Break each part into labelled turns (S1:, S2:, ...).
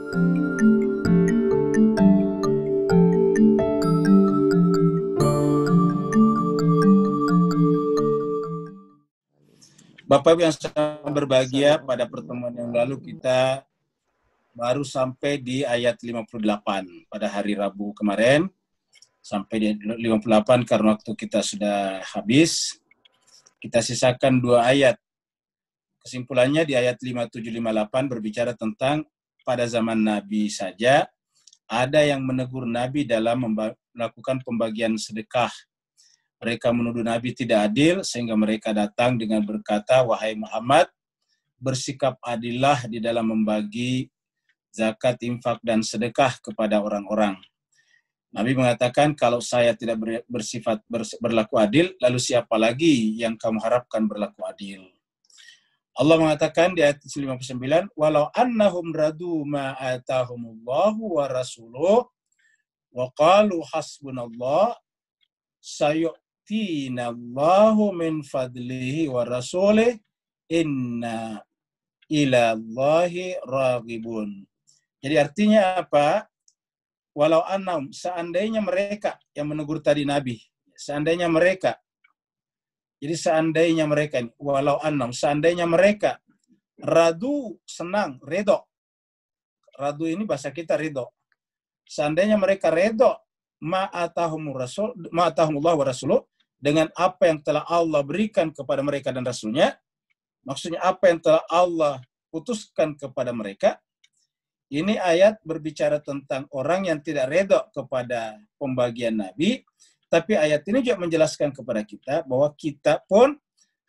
S1: Bapak Ibu yang sangat berbahagia, pada pertemuan yang lalu kita baru sampai di ayat 58 pada hari Rabu kemarin. Sampai di 58 karena waktu kita sudah habis. Kita sisakan 2 ayat. Kesimpulannya di ayat 57-58 berbicara tentang pada zaman Nabi saja ada yang menegur Nabi dalam melakukan pembagian sedekah. Mereka menuduh Nabi tidak adil sehingga mereka datang dengan berkata, "Wahai Muhammad, bersikap adillah di dalam membagi zakat, infak, dan sedekah kepada orang-orang." Nabi mengatakan, kalau saya tidak berlaku adil, lalu siapa lagi yang kamu harapkan berlaku adil? Allah mengatakan di ayat 59, "Walau annahum radu ma atahumullahu wa rasuluh wa qalu hasbunallah sayu'tinallahu min fadlihi wa rasulih inna ila Allahi raghibun." Jadi artinya apa? Walau annahum, seandainya mereka yang menegur tadi Nabi, seandainya mereka, jadi seandainya mereka, walau annahum, seandainya mereka radu, senang, redho. Radu ini bahasa kita redho. Seandainya mereka redho ma'atahumullah wa rasuluh, dengan apa yang telah Allah berikan kepada mereka dan Rasulnya, maksudnya apa yang telah Allah putuskan kepada mereka. Ini ayat berbicara tentang orang yang tidak redho kepada pembagian Nabi, tapi ayat ini juga menjelaskan kepada kita bahwa kita pun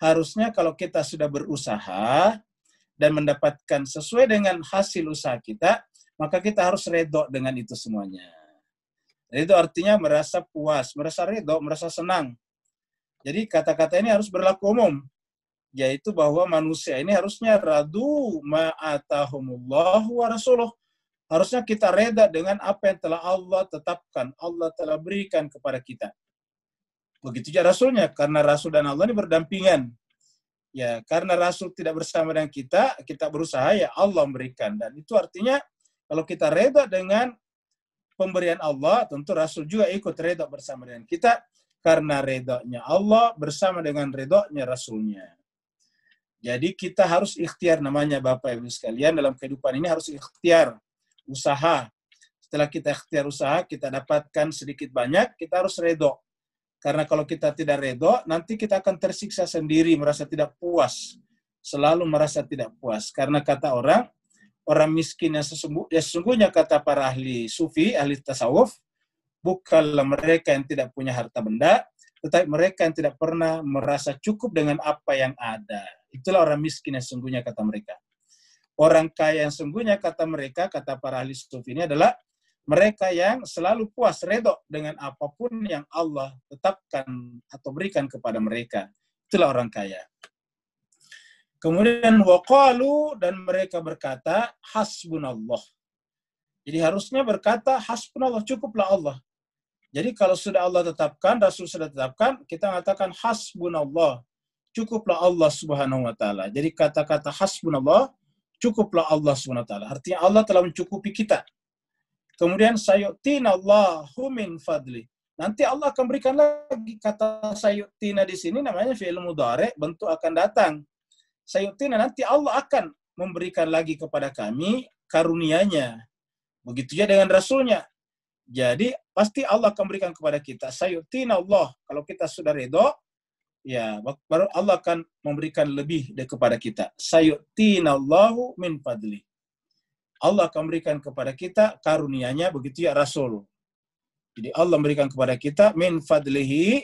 S1: harusnya kalau kita sudah berusaha dan mendapatkan sesuai dengan hasil usaha kita, maka kita harus redho dengan itu semuanya. Redho artinya merasa puas, merasa redho, merasa senang. Jadi kata-kata ini harus berlaku umum, yaitu bahwa manusia ini harusnya radu ma'atahumullahu wa rasuluh. Harusnya kita reda dengan apa yang telah Allah tetapkan, Allah telah berikan kepada kita. Begitu juga Rasulnya, karena Rasul dan Allah ini berdampingan. Ya, karena Rasul tidak bersama dengan kita, kita berusaha, ya Allah memberikan. Dan itu artinya kalau kita reda dengan pemberian Allah, tentu Rasul juga ikut reda bersama dengan kita, karena redanya Allah bersama dengan redanya Rasulnya. Jadi kita harus ikhtiar, namanya Bapak Ibu sekalian, dalam kehidupan ini harus ikhtiar, usaha. Setelah kita ikhtiar usaha, kita dapatkan sedikit banyak, kita harus redho. Karena kalau kita tidak redho, nanti kita akan tersiksa sendiri, merasa tidak puas. Selalu merasa tidak puas. Karena kata orang miskin yang sesungguhnya kata para ahli sufi, ahli tasawuf, bukanlah mereka yang tidak punya harta benda, tetapi mereka yang tidak pernah merasa cukup dengan apa yang ada. Itulah orang miskin yang sesungguhnya kata mereka. Orang kaya yang sungguhnya kata mereka, kata para ahli sufi ini adalah mereka yang selalu puas, redho dengan apapun yang Allah tetapkan atau berikan kepada mereka. Itulah orang kaya. Kemudian waqalu, dan mereka berkata hasbunallah. Jadi harusnya berkata hasbunallah, cukuplah Allah. Jadi kalau sudah Allah tetapkan, Rasul sudah tetapkan, kita mengatakan hasbunallah, cukuplah Allah Subhanahu wa taala. Jadi kata-kata hasbunallah, cukuplah Allah SWT. Artinya Allah telah mencukupi kita. Kemudian sayu'tinallahu min fadli. Nanti Allah akan berikan lagi. Kata sayu'tina di sini namanya fi'il mudhari', bentuk akan datang. Sayu'tina, nanti Allah akan memberikan lagi kepada kami karunia-Nya. Begitu juga dengan Rasulnya. Jadi pasti Allah akan berikan kepada kita. Sayu'tinallah. Kalau kita sudah redho, ya, baru Allah akan memberikan lebih kepada kita. Sayu'tinallahu min fadli. Allah akan memberikan kepada kita karunia-Nya, begitu ya Rasul. Jadi Allah memberikan kepada kita min fadlihi,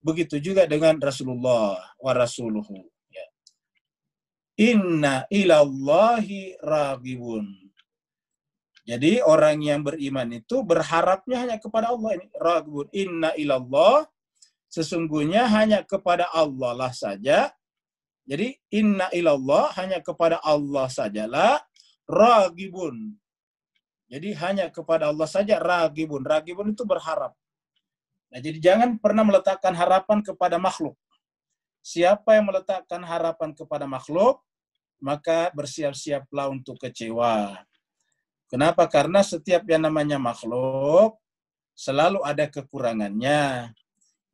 S1: begitu juga dengan Rasulullah wa rasuluhu. Ya. Inna ilallahi raghibun. Jadi orang yang beriman itu berharapnya hanya kepada Allah ini. Raghibun. Inna ilallah, sesungguhnya hanya kepada Allah lah saja. Jadi inna ilallah, hanya kepada Allah sajalah. Raghibun. Jadi hanya kepada Allah saja raghibun. Raghibun itu berharap. Nah, jadi jangan pernah meletakkan harapan kepada makhluk. Siapa yang meletakkan harapan kepada makhluk, maka bersiap-siaplah untuk kecewa. Kenapa? Karena setiap yang namanya makhluk selalu ada kekurangannya.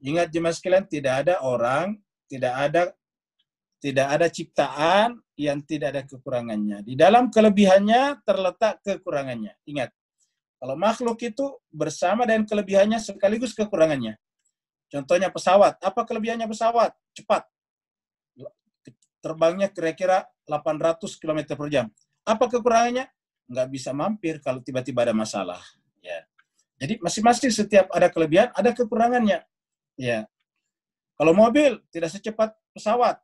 S1: Ingat jemaah sekalian, tidak ada ciptaan yang tidak ada kekurangannya. Di dalam kelebihannya terletak kekurangannya. Ingat, kalau makhluk itu bersama dengan kelebihannya sekaligus kekurangannya. Contohnya pesawat. Apa kelebihannya pesawat? Cepat. Terbangnya kira-kira 800 km per jam. Apa kekurangannya? Nggak bisa mampir kalau tiba-tiba ada masalah. Ya. Jadi masing-masing setiap ada kelebihan, ada kekurangannya. Ya. Kalau mobil tidak secepat pesawat.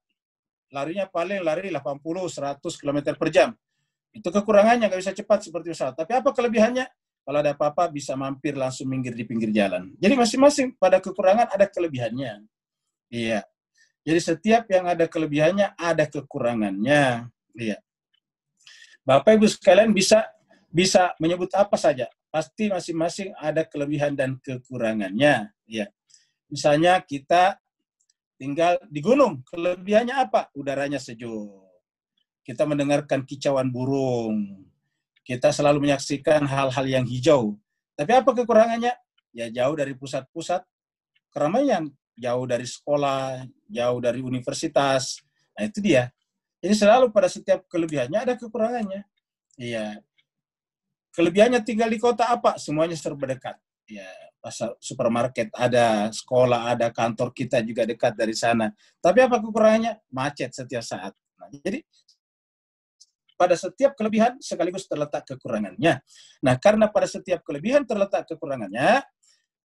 S1: Larinya paling lari 80-100 km per jam. Itu kekurangannya, nggak bisa cepat seperti pesawat. Tapi apa kelebihannya? Kalau ada apa-apa bisa mampir langsung minggir di pinggir jalan. Jadi masing-masing pada kekurangan ada kelebihannya. Iya. Jadi setiap yang ada kelebihannya ada kekurangannya. Iya. Bapak Ibu sekalian bisa menyebut apa saja. Pasti masing-masing ada kelebihan dan kekurangannya. Iya. Misalnya kita tinggal di gunung. Kelebihannya apa? Udaranya sejuk. Kita mendengarkan kicauan burung. Kita selalu menyaksikan hal-hal yang hijau. Tapi apa kekurangannya? Ya jauh dari pusat-pusat keramaian. Jauh dari sekolah, jauh dari universitas. Nah itu dia. Jadi selalu pada setiap kelebihannya ada kekurangannya. Iya. Kelebihannya tinggal di kota apa? Semuanya serba dekat. Ya, pasar, supermarket ada, sekolah ada, kantor kita juga dekat dari sana. Tapi apa kekurangannya? Macet setiap saat. Nah, jadi pada setiap kelebihan sekaligus terletak kekurangannya. Nah, karena pada setiap kelebihan terletak kekurangannya,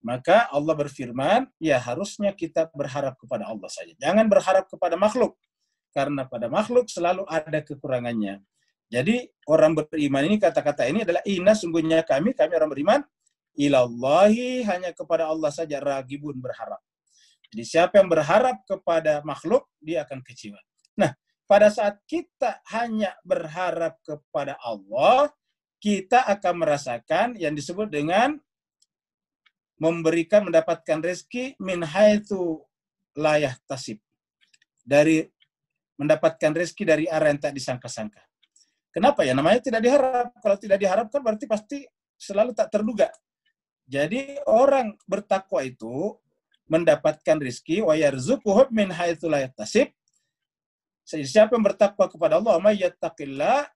S1: maka Allah berfirman, ya harusnya kita berharap kepada Allah saja. Jangan berharap kepada makhluk. Karena pada makhluk selalu ada kekurangannya. Jadi orang beriman ini, kata-kata ini adalah inna, sungguhnya kami orang beriman, ilallahi, hanya kepada Allah saja ragibun, berharap. Jadi siapa yang berharap kepada makhluk, dia akan kecewa. Nah, pada saat kita hanya berharap kepada Allah, kita akan merasakan yang disebut dengan mendapatkan rezeki min haitsu la yahtasib. Dari mendapatkan rezeki dari arah yang tak disangka-sangka. Kenapa ya? Namanya tidak diharap. Kalau tidak diharapkan berarti pasti selalu tak terduga. Jadi orang bertakwa itu mendapatkan rezeki wa yarzuquhu min haitsu la yahtasib. Siapa yang bertakwa kepada Allah, may yattaqillah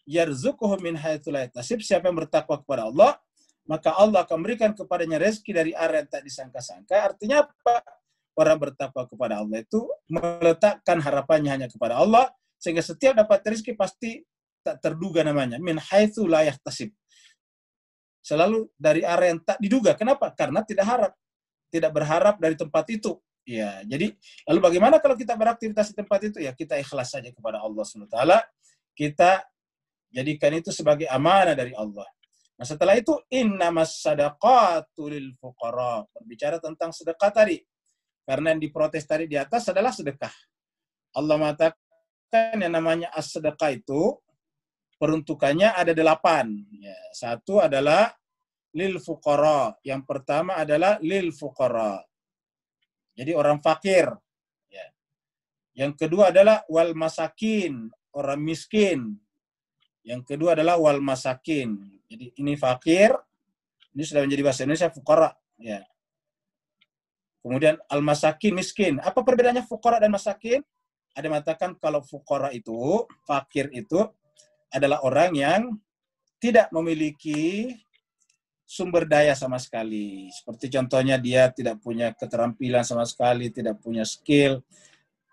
S1: yarzuquhu min haitsu la yahtasib. Siapa yang bertakwa kepada Allah, maka Allah akan memberikan kepadanya rezeki dari arah yang tak disangka-sangka. Artinya apa? Orang bertakwa kepada Allah itu meletakkan harapannya hanya kepada Allah, sehingga setiap dapat rezeki pasti tak terduga namanya. Min haitsu la yahtasib. Selalu dari arah yang tak diduga. Kenapa? Karena tidak berharap dari tempat itu. Ya, jadi lalu bagaimana kalau kita beraktivitas di tempat itu? Ya, kita ikhlas saja kepada Allah SWT. Kita jadikan itu sebagai amanah dari Allah. Nah, setelah itu innamas sadaqatu lil fuqara. Berbicara tentang sedekah tadi. Karena yang diprotes tadi di atas adalah sedekah. Allah mengatakan yang namanya as-sedekah itu peruntukannya ada 8. Ya, satu adalah lil fuqara. Yang pertama adalah lil fuqara. Jadi orang fakir. Ya. Yang kedua adalah wal masakin, orang miskin. Yang kedua adalah wal masakin. Jadi ini fakir, ini sudah menjadi bahasa Indonesia fuqara. Ya. Kemudian al masakin, miskin. Apa perbedaannya fuqara dan masakin? Ada yang mengatakan kalau fuqara itu, fakir itu adalah orang yang tidak memiliki sumber daya sama sekali. Seperti contohnya dia tidak punya keterampilan sama sekali, tidak punya skill,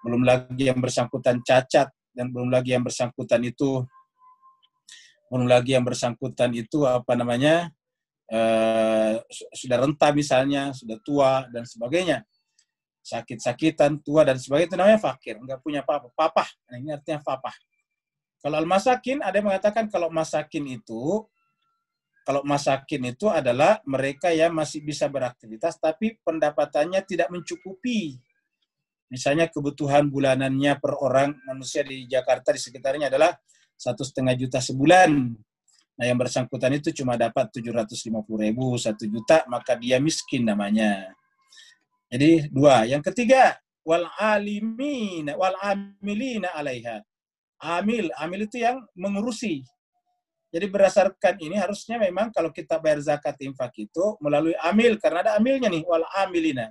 S1: belum lagi yang bersangkutan cacat, dan belum lagi yang bersangkutan itu sudah renta misalnya, sudah tua dan sebagainya, sakit-sakitan, tua dan sebagainya, itu namanya fakir, nggak punya apa-apa, papah. Nah, ini artinya papah. Kalau al-masakin, ada yang mengatakan kalau masakin itu adalah mereka yang masih bisa beraktivitas tapi pendapatannya tidak mencukupi. Misalnya kebutuhan bulanannya per orang manusia di Jakarta di sekitarnya adalah 1,5 juta sebulan. Nah, yang bersangkutan itu cuma dapat 750.000, 1 juta, maka dia miskin namanya. Jadi 2. Yang ketiga, wal amilina alaiha. Amil itu yang mengurusi. Jadi berdasarkan ini harusnya memang kalau kita bayar zakat infak itu melalui amil, karena ada amilnya nih, wal amilina.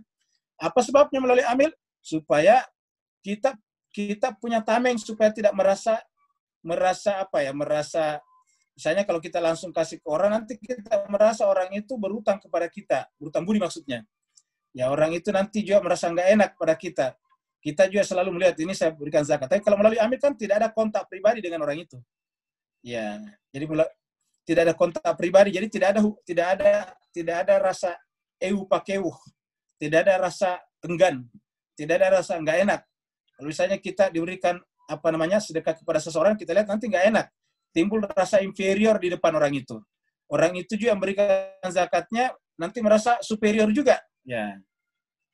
S1: Apa sebabnya melalui amil? Supaya kita kita punya tameng, supaya tidak merasa merasa apa ya, merasa misalnya kalau kita langsung kasih ke orang, nanti kita merasa orang itu berutang kepada kita, berutang budi maksudnya. Ya orang itu nanti juga merasa nggak enak pada kita. Kita juga selalu melihat ini saya berikan zakat. Tapi kalau melalui amil kan tidak ada kontak pribadi dengan orang itu. Ya, jadi tidak ada kontak pribadi, jadi tidak ada rasa pakeuh, tidak ada rasa enggan, tidak ada rasa nggak enak. Kalau misalnya kita diberikan apa namanya sedekah kepada seseorang, kita lihat nanti nggak enak, timbul rasa inferior di depan orang itu. Orang itu juga yang memberikan zakatnya nanti merasa superior juga. Ya.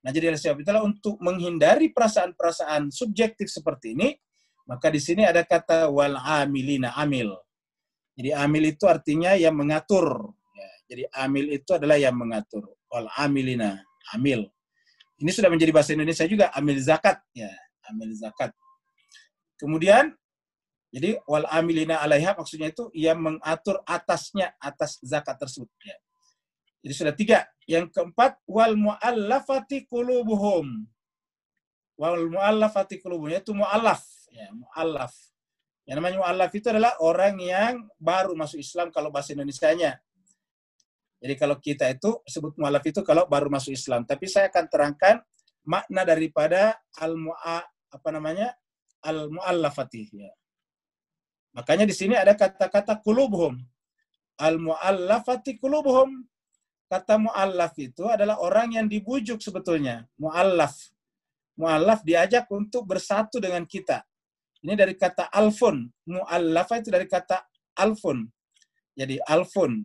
S1: Nah, jadi oleh sebab itulah untuk menghindari perasaan-perasaan subjektif seperti ini, maka di sini ada kata wal amilina, amil. Jadi amil itu artinya yang mengatur. Ya, jadi amil itu adalah yang mengatur. Wal amilina, amil. Ini sudah menjadi bahasa Indonesia juga, amil zakat. Ya, amil zakat. Kemudian, jadi wal amilina alaiha maksudnya itu yang mengatur atasnya, atas zakat tersebut. Ya. Jadi sudah 3. Yang keempat, wal mu'allafati qulubuhum. Wal mu'allafati qulubuhum, itu mu'allaf. Ya, mu'allaf. Yang namanya mu'allaf itu adalah orang yang baru masuk Islam kalau bahasa Indonesianya. Jadi kalau kita itu sebut mu'allaf itu kalau baru masuk Islam. Tapi saya akan terangkan makna daripada al-mu'allafati. Ya. Makanya di sini ada kata-kata qulubuhum. Al-mu'allafati qulubuhum. Kata mu'allaf itu adalah orang yang dibujuk sebetulnya. Mu'allaf. Mu'allaf diajak untuk bersatu dengan kita. Ini dari kata alfun. Mu'allafa itu dari kata alfun. Jadi alfun.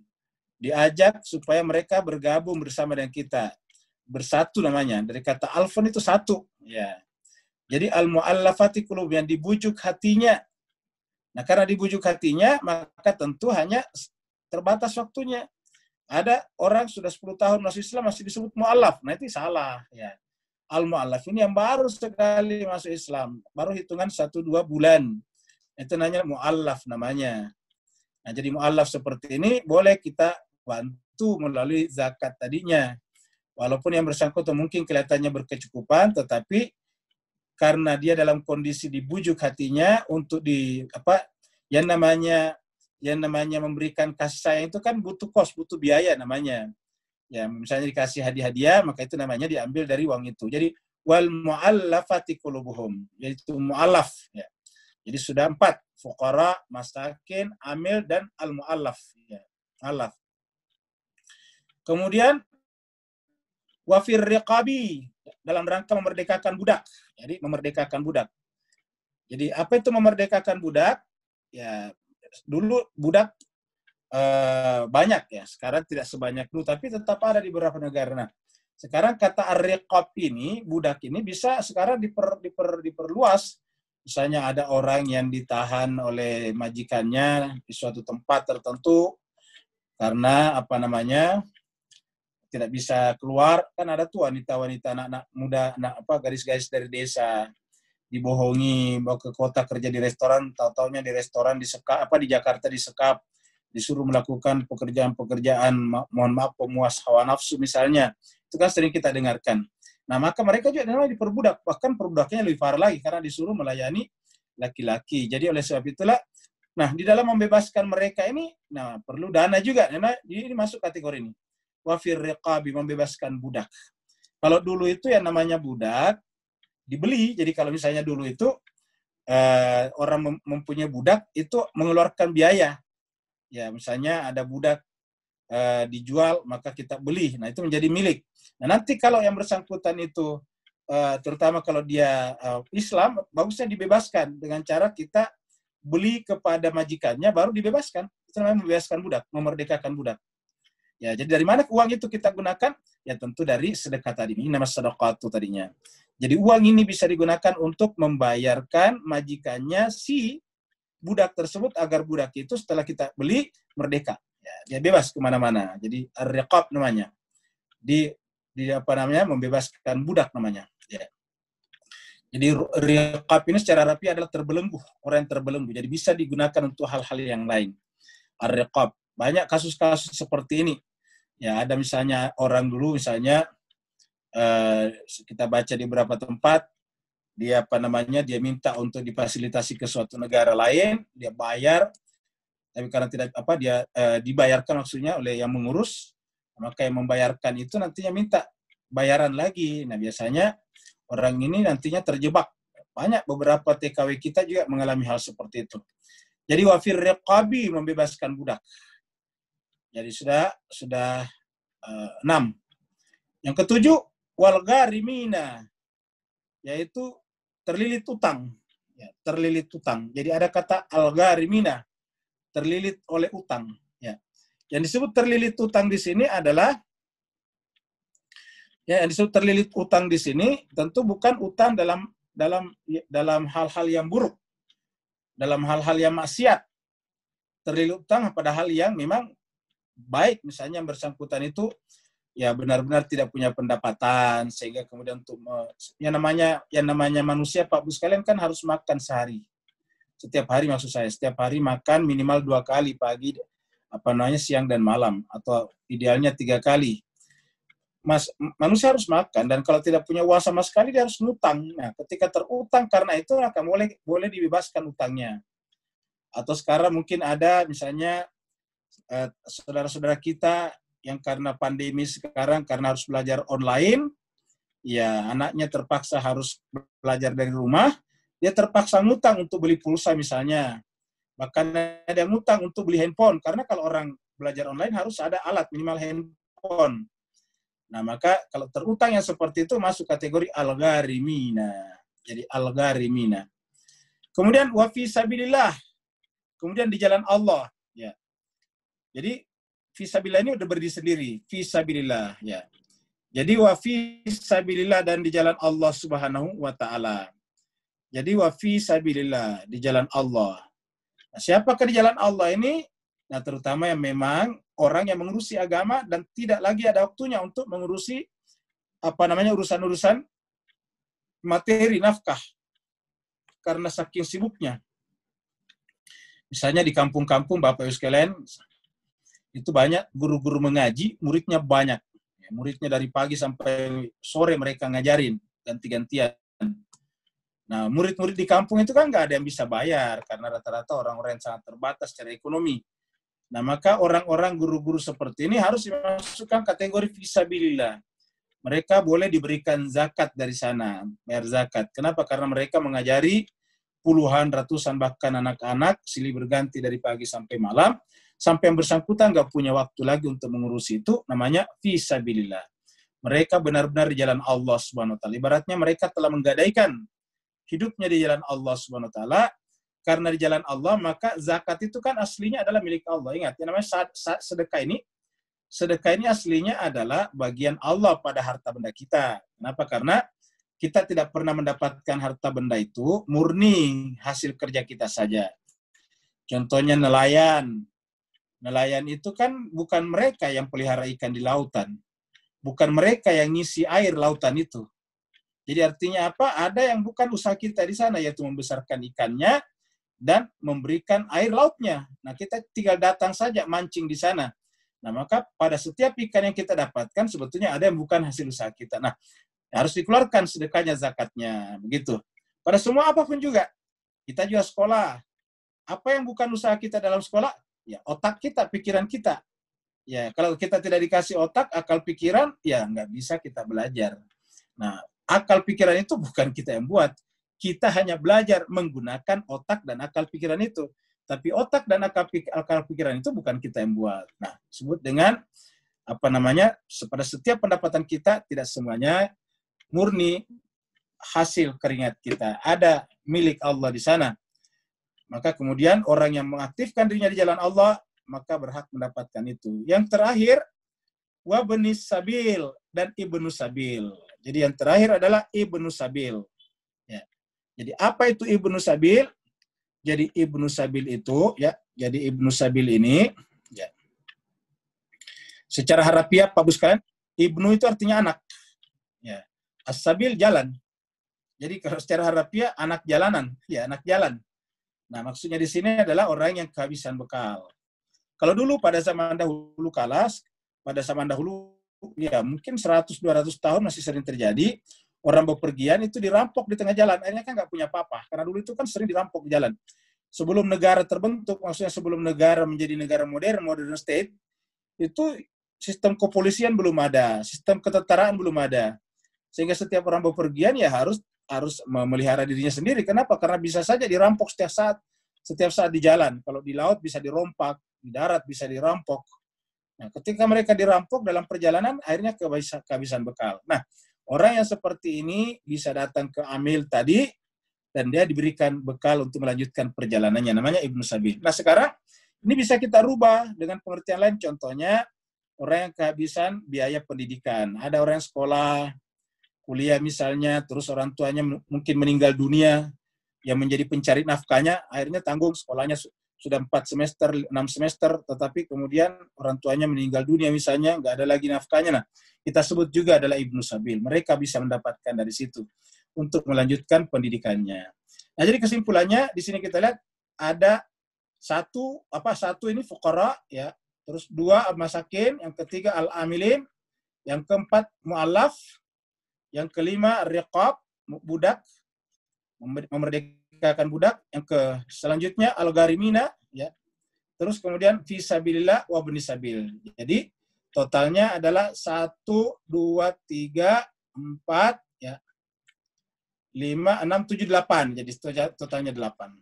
S1: Diajak supaya mereka bergabung bersama dengan kita. Bersatu namanya. Dari kata alfun itu satu. Ya. Jadi al-mu'allafati qulub, yang dibujuk hatinya. Nah, karena dibujuk hatinya, maka tentu hanya terbatas waktunya. Ada orang sudah 10 tahun masuk Islam masih disebut mu'allaf. Nah, itu salah. Ya. Al-mu'allaf ini yang baru sekali masuk Islam. Baru hitungan 1-2 bulan. Itu namanya mu'allaf namanya. Nah, jadi mu'allaf seperti ini boleh kita bantu melalui zakat tadinya. Walaupun yang bersangkutan mungkin kelihatannya berkecukupan, tetapi karena dia dalam kondisi dibujuk hatinya untuk yang namanya memberikan kasih sayang itu kan butuh kos, butuh biaya namanya. Ya, misalnya dikasih hadiah-hadiah, maka itu namanya diambil dari uang itu. Jadi wal mu'allafati qulubuhum, yaitu mu'allaf. Ya. Jadi sudah 4, fuqara, masakin, amil, dan al-mu'allaf. Ya. Mu'allaf. Kemudian wafir riqabi, dalam rangka memerdekakan budak. Jadi memerdekakan budak. Jadi apa itu memerdekakan budak? Ya, dulu budak banyak ya, sekarang tidak sebanyak dulu, tapi tetap ada di beberapa negara. Nah, sekarang kata ar-riqab ini, budak ini bisa sekarang diperluas. Misalnya ada orang yang ditahan oleh majikannya di suatu tempat tertentu karena tidak bisa keluar, kan ada tuh wanita-wanita, anak-anak muda, gadis-gadis dari desa dibohongi bawa ke kota kerja di restoran, tahu-taunya di restoran disekap, di Jakarta disekap, disuruh melakukan pekerjaan-pekerjaan, mohon maaf, pemuas hawa nafsu misalnya. Itu kan sering kita dengarkan. Nah, maka mereka juga namanya diperbudak, bahkan perbudaknya lebih parah lagi karena disuruh melayani laki-laki. Jadi oleh sebab itulah, nah di dalam membebaskan mereka ini, nah perlu dana juga. Nah, ini masuk kategori ini. Wafir riqabi, membebaskan budak. Kalau dulu itu yang namanya budak dibeli. Jadi kalau misalnya dulu itu orang mempunyai budak itu mengeluarkan biaya. Ya, misalnya ada budak dijual, maka kita beli. Nah, itu menjadi milik. Nah, nanti kalau yang bersangkutan itu terutama kalau dia Islam, bagusnya dibebaskan dengan cara kita beli kepada majikannya baru dibebaskan. Itu namanya membebaskan budak, memerdekakan budak. Ya, jadi dari mana uang itu kita gunakan? Ya tentu dari sedekah tadi. Ini nama sedekatu tadinya. Jadi uang ini bisa digunakan untuk membayarkan majikannya si budak tersebut agar budak itu setelah kita beli merdeka. Ya, dia bebas kemana-mana. Jadi ar-riqab namanya. Membebaskan budak namanya. Ya. Jadi riqab ini secara rapi adalah terbelenggu, orang yang terbelenggu. Jadi bisa digunakan untuk hal-hal yang lain. ar-riqab. Banyak kasus-kasus seperti ini. Ya, ada misalnya orang dulu misalnya kita baca di beberapa tempat, dia dia minta untuk difasilitasi ke suatu negara lain, dia bayar, tapi karena tidak dia dibayarkan maksudnya oleh yang mengurus, maka yang membayarkan itu nantinya minta bayaran lagi. Nah, biasanya orang ini nantinya terjebak. Banyak beberapa TKW kita juga mengalami hal seperti itu. Jadi wafir riqabi, membebaskan budak. Jadi sudah 6. Yang ketujuh, wal gharimina, yaitu terlilit utang. Ya, terlilit utang. Jadi ada kata al gharimina, terlilit oleh utang. Ya. Yang disebut terlilit utang di sini adalah yang disebut terlilit utang di sini tentu bukan utang dalam hal-hal yang buruk, dalam hal-hal yang maksiat. Terlilit utang pada hal yang memang baik, misalnya yang bersangkutan itu ya benar-benar tidak punya pendapatan, sehingga kemudian untuk yang namanya manusia Pak Bu sekalian kan harus makan sehari. Setiap hari maksud saya, setiap hari makan minimal 2 kali, pagi, siang dan malam, atau idealnya 3 kali. Manusia harus makan, dan kalau tidak punya uang sama sekali dia harus ngutang. Nah, ketika terutang karena itu maka boleh dibebaskan utangnya. Atau sekarang mungkin ada misalnya saudara-saudara kita yang karena pandemi sekarang, karena harus belajar online, ya anaknya terpaksa harus belajar dari rumah, dia terpaksa ngutang untuk beli pulsa misalnya. Bahkan ada yang ngutang untuk beli handphone, karena kalau orang belajar online harus ada alat minimal handphone. Nah, maka kalau terutang yang seperti itu masuk kategori al-gharimina. Jadi al-gharimina. Kemudian wa fi sabilillah. Kemudian di jalan Allah, ya. Jadi fi sabilillah ini udah berdiri sendiri, fi sabilillah, ya. Jadi wa fi sabilillah, dan di jalan Allah Subhanahu wa taala. Jadi wa fi sabilillah, di jalan Allah. Nah, siapakah di jalan Allah ini? Nah, terutama yang memang orang yang mengurusi agama dan tidak lagi ada waktunya untuk mengurusi urusan-urusan materi nafkah karena saking sibuknya. Misalnya di kampung-kampung Bapak Ibu sekalian, itu banyak guru-guru mengaji, muridnya banyak. Muridnya dari pagi sampai sore mereka ngajarin ganti-gantian. Nah, murid-murid di kampung itu kan nggak ada yang bisa bayar karena rata-rata orang-orang yang sangat terbatas secara ekonomi. Nah, maka orang-orang guru-guru seperti ini harus dimasukkan kategori fisabilillah. Mereka boleh diberikan zakat dari sana, bayar zakat. Kenapa? Karena mereka mengajari puluhan, ratusan, bahkan anak-anak silih berganti dari pagi sampai malam, sampai yang bersangkutan nggak punya waktu lagi untuk mengurusi itu, namanya fisabilillah. Mereka benar-benar di jalan Allah Subhanahu wa taala. Ibaratnya mereka telah menggadaikan hidupnya di jalan Allah Subhanahu wa taala. Karena di jalan Allah, maka zakat itu kan aslinya adalah milik Allah. Ingat, yang namanya sedekah ini aslinya adalah bagian Allah pada harta benda kita. Kenapa? Karena kita tidak pernah mendapatkan harta benda itu murni hasil kerja kita saja. Contohnya nelayan. Nelayan itu kan bukan mereka yang pelihara ikan di lautan. Bukan mereka yang ngisi air lautan itu. Jadi artinya apa? Ada yang bukan usaha kita di sana, yaitu membesarkan ikannya dan memberikan air lautnya. Nah, kita tinggal datang saja mancing di sana. Nah, maka pada setiap ikan yang kita dapatkan sebetulnya ada yang bukan hasil usaha kita. Nah, harus dikeluarkan sedekahnya, zakatnya, begitu. Pada semua apapun juga. Kita juga sekolah. Apa yang bukan usaha kita dalam sekolah? Ya, otak kita, pikiran kita. Ya, kalau kita tidak dikasih otak, akal pikiran, ya nggak bisa kita belajar. Nah, akal pikiran itu bukan kita yang buat. Kita hanya belajar menggunakan otak dan akal pikiran itu. Tapi otak dan akal pikiran itu bukan kita yang buat. Nah, disebut dengan pada setiap pendapatan kita tidak semuanya murni hasil keringat kita. Ada milik Allah di sana. Maka kemudian orang yang mengaktifkan dirinya di jalan Allah, maka berhak mendapatkan itu. Yang terakhir, wabnis sabil, dan ibnu sabil. Jadi yang terakhir adalah ibnu sabil. Ya. Jadi apa itu ibnu sabil? Jadi ibnu sabil itu, ya. Jadi ibnu sabil ini, ya. Secara harafiah, Pak Bu sekalian, ibnu itu artinya anak. Ya. As-sabil jalan. Jadi kalau secara harafiah anak jalanan, ya anak jalan. Nah, maksudnya di sini adalah orang yang kehabisan bekal. Kalau dulu pada zaman dahulu pada zaman dahulu ya mungkin 100-200 tahun masih sering terjadi, orang bepergian itu dirampok di tengah jalan, akhirnya kan nggak punya apa-apa. Karena dulu itu kan sering dirampok di jalan. Sebelum negara terbentuk, maksudnya sebelum negara menjadi negara modern state, itu sistem kepolisian belum ada, sistem ketentaraan belum ada. Sehingga setiap orang bepergian ya harus memelihara dirinya sendiri. Kenapa? Karena bisa saja dirampok setiap saat di jalan. Kalau di laut bisa dirompak, di darat bisa dirampok. Nah, ketika mereka dirampok dalam perjalanan, akhirnya kehabisan bekal. Nah, orang yang seperti ini bisa datang ke Amil tadi, dan dia diberikan bekal untuk melanjutkan perjalanannya. Namanya Ibnu Sabil. Nah, sekarang ini bisa kita rubah dengan pengertian lain. Contohnya, orang yang kehabisan biaya pendidikan. Ada orang yang sekolah, kuliah misalnya, terus orang tuanya mungkin meninggal dunia, yang menjadi pencari nafkahnya, akhirnya tanggung sekolahnya sudah 4 semester, 6 semester, tetapi kemudian orang tuanya meninggal dunia misalnya, nggak ada lagi nafkahnya. Nah, kita sebut juga adalah Ibnu Sabil. Mereka bisa mendapatkan dari situ untuk melanjutkan pendidikannya. Nah, jadi kesimpulannya di sini kita lihat ada satu ini fuqara ya, terus 2 al-masakin, yang ketiga al-amilin, yang keempat mu'allaf, yang kelima riqab, budak, memerdekakan budak, yang selanjutnya al-gharimina ya. Terus kemudian fi sabilillah wa ibnis sabil. Jadi totalnya adalah 1 2 3 4 ya. 5 6 7 8. Jadi totalnya 8.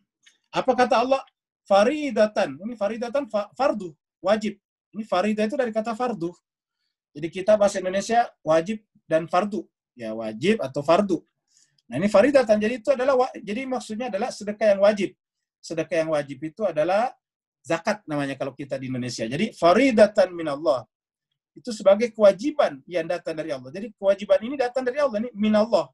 S1: Apa kata Allah? Faridatan. Ini faridatan fardu, wajib. Ini faridah itu dari kata fardu. Jadi kita bahasa Indonesia wajib dan fardu. Ya, wajib atau fardu. Nah, ini faridatan. Jadi itu adalah jadi maksudnya adalah sedekah yang wajib. Sedekah yang wajib itu adalah zakat namanya kalau kita di Indonesia. Jadi faridatan minallah. Itu sebagai kewajiban yang datang dari Allah. Jadi kewajiban ini datang dari Allah, ini minallah.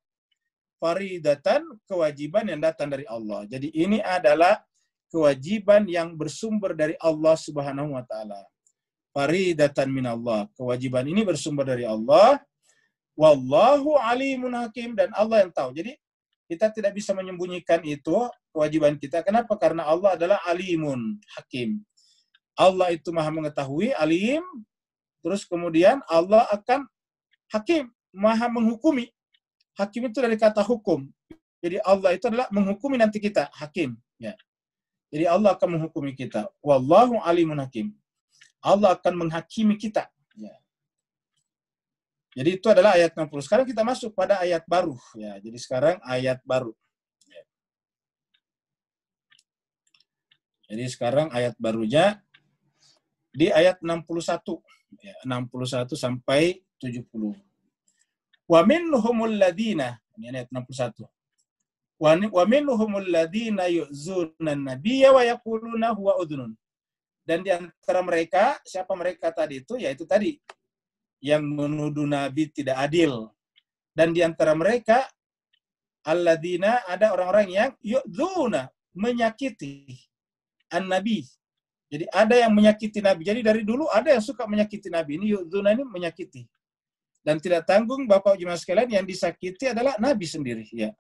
S1: Faridatan, kewajiban yang datang dari Allah. Jadi ini adalah kewajiban yang bersumber dari Allah Subhanahu wa taala. Faridatan minallah. Kewajiban ini bersumber dari Allah. Wallahu alimun hakim, dan Allah yang tahu. Jadi kita tidak bisa menyembunyikan itu kewajiban kita. Kenapa? Karena Allah adalah alimun hakim. Allah itu maha mengetahui, alim. Terus kemudian Allah akan hakim, maha menghukumi. Hakim itu dari kata hukum. Jadi Allah itu adalah menghukumi nanti kita, hakim. Ya. Jadi Allah akan menghukumi kita. Wallahu alimun hakim. Allah akan menghakimi kita. Ya. Jadi itu adalah ayat 60. Sekarang kita masuk pada ayat baru. Ya. Jadi sekarang ayat baru. Ya. Jadi sekarang ayat barunya di ayat 61. Ya, 61 sampai 70. Wa minhumul ladina, ini ayat 61. Wa minhumul ladina yu'zuna an-nabiyya wa yaquluna huwa udhunun. Dan di antara mereka, siapa mereka tadi itu? Yaitu tadi yang menuduh Nabi tidak adil. Dan di antara mereka alladzina, ada orang-orang yang yu'zuna, menyakiti an-nabi. Jadi ada yang menyakiti Nabi. Jadi dari dulu ada yang suka menyakiti Nabi. Ini yu'zuna, ini menyakiti. Dan tidak tanggung Bapak Jemaah sekalian, yang disakiti adalah Nabi sendiri. Ya.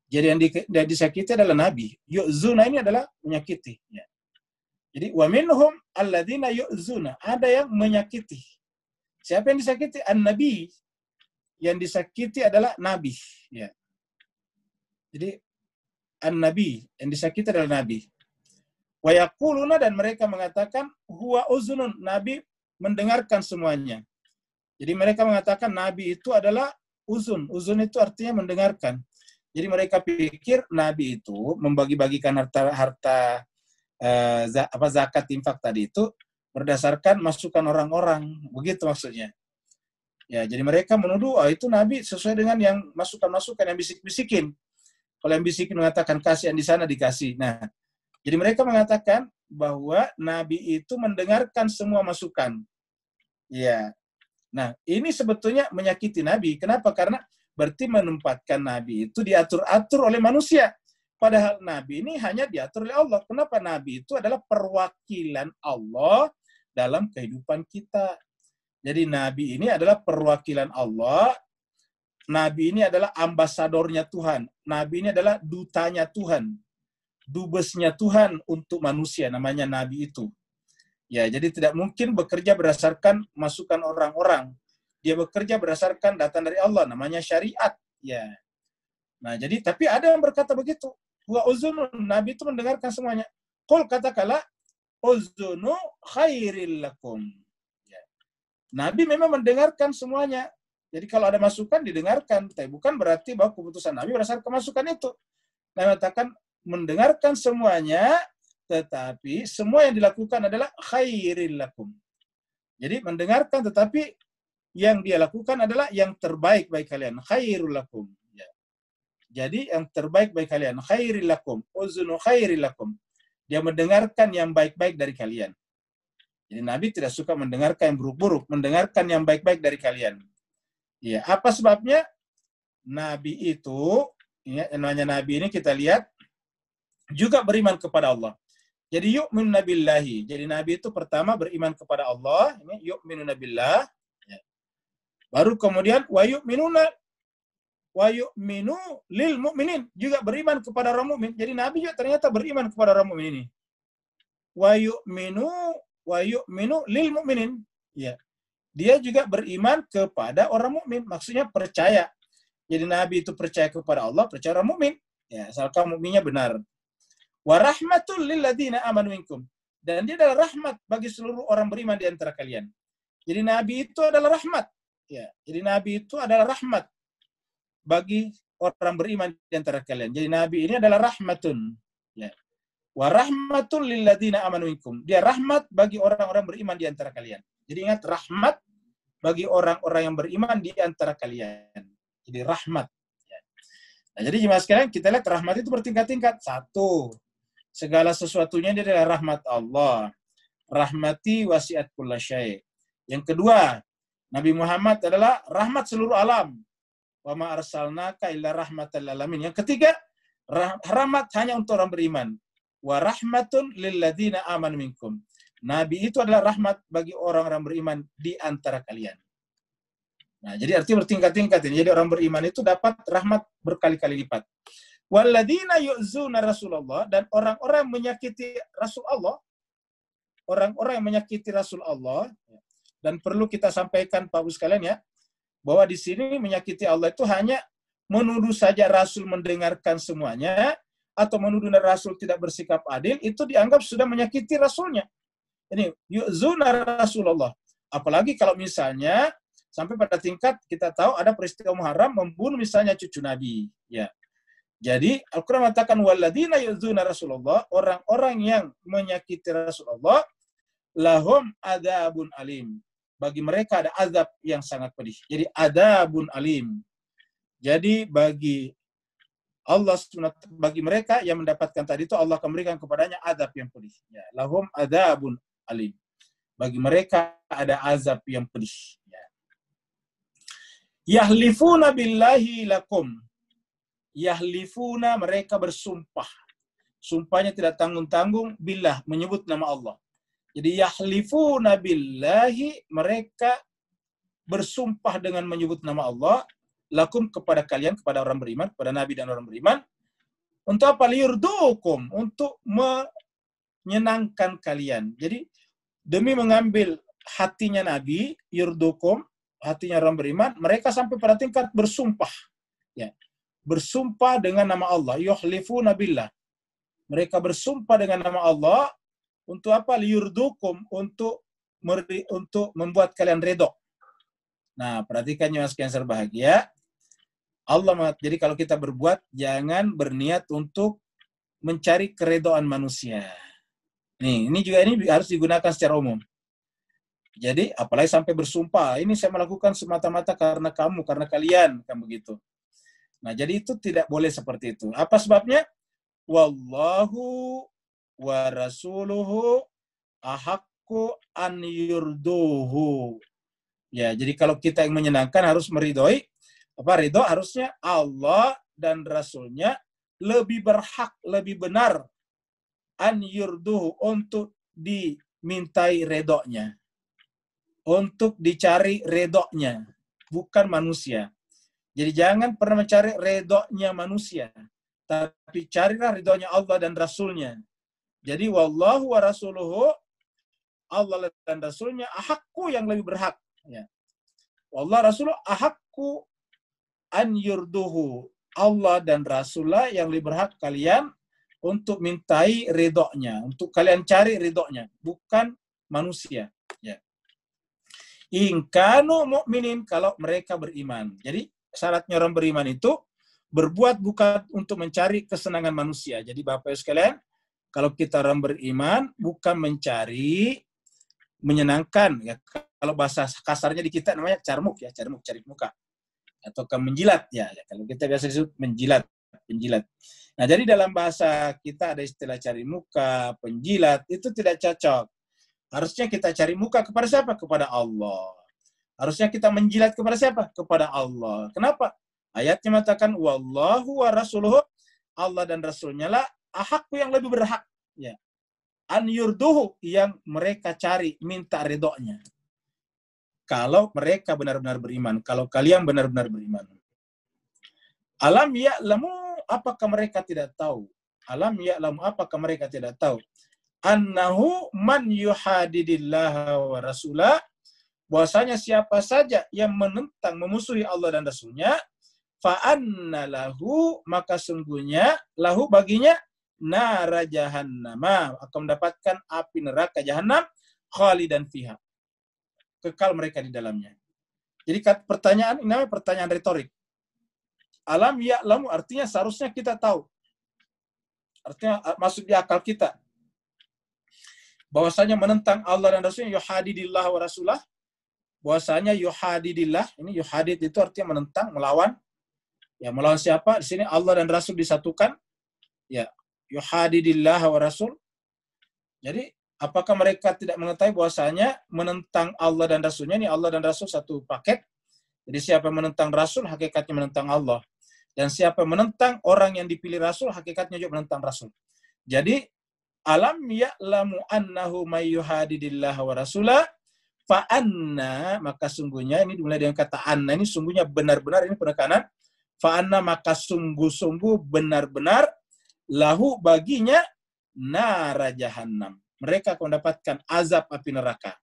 S1: Jadi yang disakiti adalah Nabi. Yu'zuna ini adalah menyakiti. Ya. Jadi wa minhum alladzina yu'zuna, ada yang menyakiti. Siapa yang disakiti? An-Nabi. Yang disakiti adalah Nabi. Ya. Jadi An-Nabi, yang disakiti adalah Nabi. Wa yaquluna, dan mereka mengatakan huwa uzunun, Nabi mendengarkan semuanya. Jadi mereka mengatakan Nabi itu adalah uzun. Uzun itu artinya mendengarkan. Jadi mereka pikir Nabi itu membagi-bagikan harta zakat infak tadi itu berdasarkan masukan orang-orang. Begitu maksudnya. Ya, jadi mereka menuduh itu Nabi sesuai dengan yang masukan-masukan yang bisik-bisikin. Kalau yang bisikin mengatakan kasih, yang di sana dikasih. Nah, jadi mereka mengatakan bahwa Nabi itu mendengarkan semua masukan. Ya. Nah, ini sebetulnya menyakiti Nabi. Kenapa? Karena berarti menempatkan Nabi itu diatur-atur oleh manusia. Padahal Nabi ini hanya diatur oleh Allah. Kenapa? Nabi itu adalah perwakilan Allah dalam kehidupan kita. Jadi Nabi ini adalah perwakilan Allah. Nabi ini adalah ambasadornya Tuhan. Nabi ini adalah dutanya Tuhan. Dubesnya Tuhan untuk manusia, namanya Nabi itu. Ya, jadi tidak mungkin bekerja berdasarkan masukan orang-orang. Dia bekerja berdasarkan datang dari Allah, namanya syariat. Ya. Nah, jadi tapi ada yang berkata begitu. Wa uzunun, Nabi itu mendengarkan semuanya. Qul, katakanlah, uzunu khairil lakum. Ya. Nabi memang mendengarkan semuanya. Jadi kalau ada masukan didengarkan, tapi bukan berarti bahwa keputusan Nabi berdasarkan masukan itu. Nabi mengatakan mendengarkan semuanya, tetapi semua yang dilakukan adalah khairil lakum. Jadi mendengarkan tetapi yang dia lakukan adalah yang terbaik bagi kalian. Khairul lakum. Ya. Jadi yang terbaik bagi kalian. Khairil lakum. Uzunu khairil lakum. Dia mendengarkan yang baik-baik dari kalian. Jadi Nabi tidak suka mendengarkan yang buruk-buruk. Mendengarkan yang baik-baik dari kalian. Ya, apa sebabnya? Nabi itu, ya, namanya Nabi ini kita lihat, juga beriman kepada Allah. Jadi yu'minu nabillahi. Jadi Nabi itu pertama beriman kepada Allah. Ini yu'minu nabillah. Ya. Baru kemudian wa yu'minu lil mu'minin. Juga beriman kepada orang mukmin. Jadi Nabi juga ternyata beriman kepada orang mukmin ini. Wa yu'minu lil mu'minin. Ya. Dia juga beriman kepada orang mukmin. Maksudnya percaya. Jadi Nabi itu percaya kepada Allah, percaya orang mukmin. Ya, asalkan mukminnya benar. Wa rahmatul lil ladzina amanu minkum. Dan dia adalah rahmat bagi seluruh orang beriman di antara kalian. Jadi Nabi itu adalah rahmat. Ya, jadi Nabi itu adalah rahmat bagi orang beriman di antara kalian. Jadi Nabi ini adalah rahmatun. Ya. Wa rahmatul lil ladzina amanu minkum. Dia rahmat bagi orang-orang beriman di antara kalian. Jadi ingat, rahmat bagi orang-orang yang beriman di antara kalian. Jadi rahmat. Ya. Nah, jadi jemaah sekalian, kita lihat rahmat itu bertingkat-tingkat. Satu, segala sesuatunya dia adalah rahmat Allah. Rahmati wasi'at kulla syai'. Yang kedua, Nabi Muhammad adalah rahmat seluruh alam. Wa ma arsalnaka illa rahmatan lil alamin. Yang ketiga, rahmat hanya untuk orang beriman. Wa rahmatun lil ladzina amanu minkum. Nabi itu adalah rahmat bagi orang-orang beriman di antara kalian. Nah, jadi arti bertingkat-tingkat ini. Jadi orang beriman itu dapat rahmat berkali-kali lipat. Walladzina yu'zuna Rasulullah, dan orang-orang yang menyakiti Rasul Allah, orang-orang yang menyakiti Rasul Allah, dan perlu kita sampaikan Pak Bu sekalian ya, bahwa di sini menyakiti Allah itu hanya menuduh saja Rasul mendengarkan semuanya, atau menuduh Rasul tidak bersikap adil, itu dianggap sudah menyakiti Rasulnya. Ini yu'zuna Rasulullah. Apalagi kalau misalnya sampai pada tingkat kita tahu ada peristiwa Muharram membunuh misalnya cucu Nabi, ya. Jadi Al-Quran mengatakan walladzina yu'zuna Rasulullah, orang-orang yang menyakiti Rasulullah, lahum adzabun alim. Bagi mereka ada azab yang sangat pedih. Jadi adzabun alim. Jadi bagi Allah bagi mereka yang mendapatkan tadi itu Allah akan memberikan kepadanya azab yang pedih. Ya, lahum adzabun alim. Bagi mereka ada azab yang pedih. Ya. Yahlifuna billahi lakum. Yahlifuna, mereka bersumpah. Sumpahnya tidak tanggung-tanggung, billah, menyebut nama Allah. Jadi yahlifuna billahi, mereka bersumpah dengan menyebut nama Allah, lakum, kepada kalian, kepada orang beriman, kepada Nabi dan orang beriman. Untuk apa? Liyurdukum, untuk menyenangkan kalian. Jadi demi mengambil hatinya Nabi, yurdukum, hatinya orang beriman, mereka sampai pada tingkat bersumpah. Ya. Bersumpah dengan nama Allah. Yuhlifuna billah. Mereka bersumpah dengan nama Allah. Untuk apa? Liyurdukum. Untuk membuat kalian redha. Nah, perhatikan ya mas Cancer bahagia. Jadi kalau kita berbuat, jangan berniat untuk mencari keredaan manusia. Ini juga ini harus digunakan secara umum. Jadi, apalagi sampai bersumpah, ini saya melakukan semata-mata karena kamu, karena kalian, kan begitu. Nah, jadi itu tidak boleh seperti itu. Apa sebabnya? Wallahu wa rasuluhu ahaqqu an yurduhu. Ya, jadi kalau kita yang menyenangkan harus meridhoi, ridho harusnya Allah dan Rasulnya lebih berhak, lebih benar an yurduhu, untuk dimintai redoknya, untuk dicari redoknya, bukan manusia. Jadi jangan pernah mencari redoknya manusia, tapi carilah ridhonya Allah dan Rasulnya. Jadi wallahu wa rasuluhu Allah dan Rasulnya ahakku yang lebih berhak. Ya. Allah Rasulullah ahakku an yurduhu. Allah dan Rasulullah yang lebih berhak kalian untuk mintai ridhonya, untuk kalian cari ridhonya, bukan manusia. Ya. In kanu mu'minin, kalau mereka beriman. Jadi syaratnya orang beriman itu berbuat bukan untuk mencari kesenangan manusia. Jadi Bapak Ibu sekalian, kalau kita orang beriman bukan mencari menyenangkan, ya. Kalau bahasa kasarnya di kita namanya carmuk, ya, carmuk, cari muka, atau menjilat, ya. Kalau kita biasa disebut menjilat, penjilat. Nah, jadi dalam bahasa kita ada istilah cari muka, penjilat, itu tidak cocok. Harusnya kita cari muka kepada siapa? Kepada Allah. Harusnya kita menjilat kepada siapa? Kepada Allah. Kenapa? Ayatnya mengatakan wallahu wa rasuluhu, Allah dan Rasulnya lah ahakku yang lebih berhak, ya. An yurduhu, yang mereka cari, minta ridhonya. Kalau mereka benar-benar beriman, kalau kalian benar-benar beriman. Alam ya'lamu, apakah mereka tidak tahu? Alam ya'lamu, apakah mereka tidak tahu? Annahu man yuhadidillaha wa rasulah, bahwasanya siapa saja yang menentang, memusuhi Allah dan Rasulnya, fa'anna lahu, maka sungguhnya lahu baginya nara jahannama, akan mendapatkan api neraka jahanam, khalidan fiha, kekal mereka di dalamnya. Jadi pertanyaan ini namanya pertanyaan retorik. Alam ya'lamu artinya seharusnya kita tahu. Artinya masuk di akal kita. Bahwasanya menentang Allah dan Rasulnya, yuhadidillah wa rasulah. Bahwasanya yuhadidillah, ini yuhadid itu artinya menentang, melawan. Ya, melawan siapa? Di sini Allah dan Rasul disatukan. Ya, yuhadidillah wa rasul. Jadi, apakah mereka tidak mengetahui bahwasanya menentang Allah dan Rasulnya, ini Allah dan Rasul satu paket. Jadi siapa yang menentang Rasul, hakikatnya menentang Allah. Dan siapa yang menentang orang yang dipilih Rasul, hakikatnya juga menentang Rasul. Jadi, alam ya'lamu annahu may yuhadidillah wa rasulah fa'anna, maka sungguhnya, ini dimulai dengan kata anna, ini sungguhnya benar-benar, ini penekanan. Fa'anna, maka sungguh-sungguh benar-benar, lahu baginya nara jahannam. Mereka akan mendapatkan azab api neraka.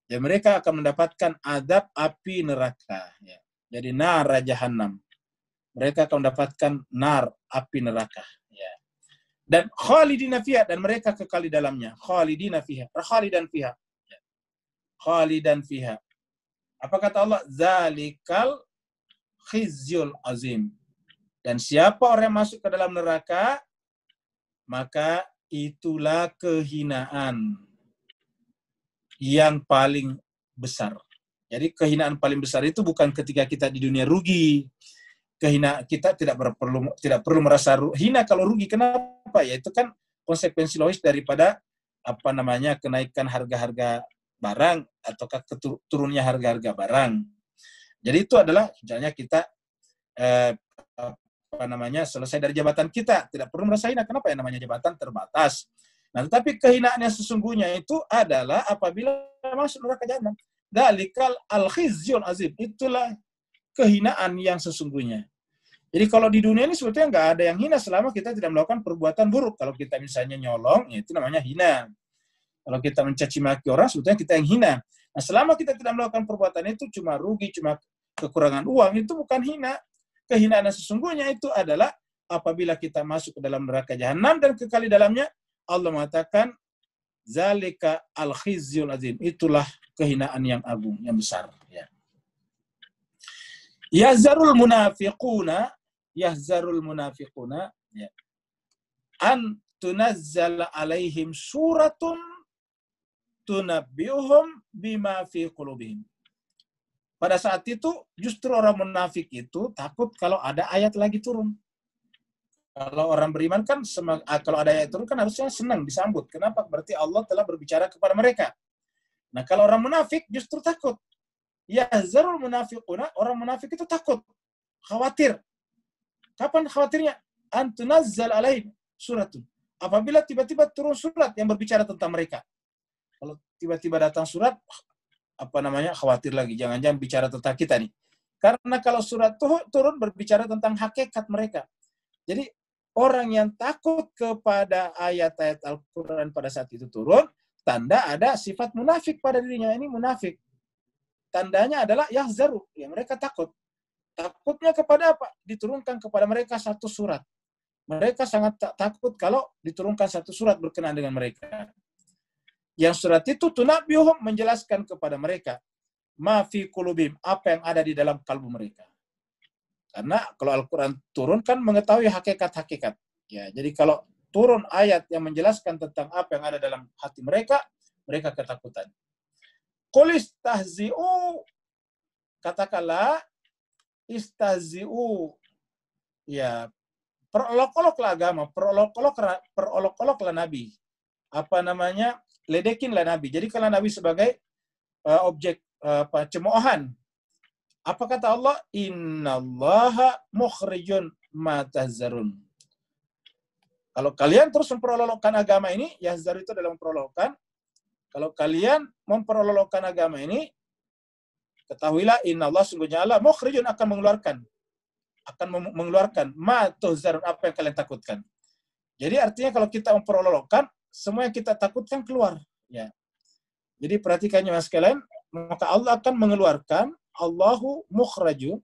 S1: Ya, mereka akan mendapatkan azab api neraka. Ya. Jadi nara jahannam. Mereka akan mendapatkan nar, api neraka. Ya. Dan khalidina fiha, dan mereka kekal di dalamnya. Khalidina fiha, khalidan fiha. Ya. Khalidan fiha. Apa kata Allah? Zalikal khizyul azim. Dan siapa orang yang masuk ke dalam neraka, maka itulah kehinaan yang paling besar. Jadi kehinaan paling besar itu bukan ketika kita di dunia rugi. Kita tidak perlu merasa hina kalau rugi. Kenapa? Ya itu kan konsekuensi logis daripada kenaikan harga-harga barang ataukah turunnya harga-harga barang. Jadi itu adalah misalnya kita selesai dari jabatan kita, tidak perlu merasa hina. Kenapa? Ya namanya jabatan terbatas. Nah, tetapi kehinaan yang sesungguhnya itu adalah apabila masuk neraka jahanam. Dalikal al-khizyul azim. Itulah kehinaan yang sesungguhnya. Jadi kalau di dunia ini sebetulnya nggak ada yang hina selama kita tidak melakukan perbuatan buruk. Kalau kita misalnya nyolong, ya itu namanya hina. Kalau kita mencaci maki orang, sebetulnya kita yang hina. Nah, selama kita tidak melakukan perbuatan itu, cuma rugi, cuma kekurangan uang, itu bukan hina. Kehinaan yang sesungguhnya itu adalah apabila kita masuk ke dalam neraka jahanam dan kekal di dalamnya, Allah mengatakan, zalika al-khizyul azim. Itulah kehinaan yang agung, yang besar. Ya. Yahzarul munafiquna ya, an tunazzala alaihim suratun tunabbiuhum bima fi qulubihim. Pada saat itu justru orang munafik itu takut kalau ada ayat lagi turun. Kalau orang beriman kan kalau ada ayat turun kan harusnya senang disambut. Kenapa? Berarti Allah telah berbicara kepada mereka. Nah, kalau orang munafik justru takut. Yahzarul munafiquna, orang munafik itu takut, khawatir. Kapan khawatirnya? Antunazzal alaihim suratun. Apabila tiba-tiba turun surat yang berbicara tentang mereka. Kalau tiba-tiba datang surat, khawatir lagi. Jangan-jangan bicara tentang kita nih. Karena kalau surat turun berbicara tentang hakikat mereka. Jadi orang yang takut kepada ayat-ayat Al-Quran pada saat itu turun, tanda ada sifat munafik pada dirinya. Ini munafik. Tandanya adalah yahzaru, ya mereka takut. Takutnya kepada apa? Diturunkan kepada mereka satu surat. Mereka sangat takut kalau diturunkan satu surat berkenaan dengan mereka. Yang surat itu tunabbiuhum, menjelaskan kepada mereka ma fi qulubihim, apa yang ada di dalam kalbu mereka. Karena kalau Al-Quran turun kan mengetahui hakikat-hakikat. Ya, jadi kalau turun ayat yang menjelaskan tentang apa yang ada dalam hati mereka, mereka ketakutan. Qul istahzi'u, katakanlah istahzi'u, ya perolok-oloklah agama, perolok-oloklah Nabi. Apa namanya? Ledekinlah Nabi. Jadi kalau Nabi sebagai objek cemoohan. Apa kata Allah? Innallaha mukhrijun ma tahzarun. Kalau kalian terus memperolok-olokkan agama ini, yahzar itu adalah memperolok-olokkan. Kalau kalian memperolok-olokkan agama ini, ketahuilah innallaha, sungguhnya Allah mukhrijun, akan mengeluarkan ma tahzarun, apa yang kalian takutkan. Jadi artinya kalau kita memperolok-olokkan, semua yang kita takutkan keluar. Ya. Jadi perhatikannya mas sekalian, maka Allah akan mengeluarkan, Allahu mukhraju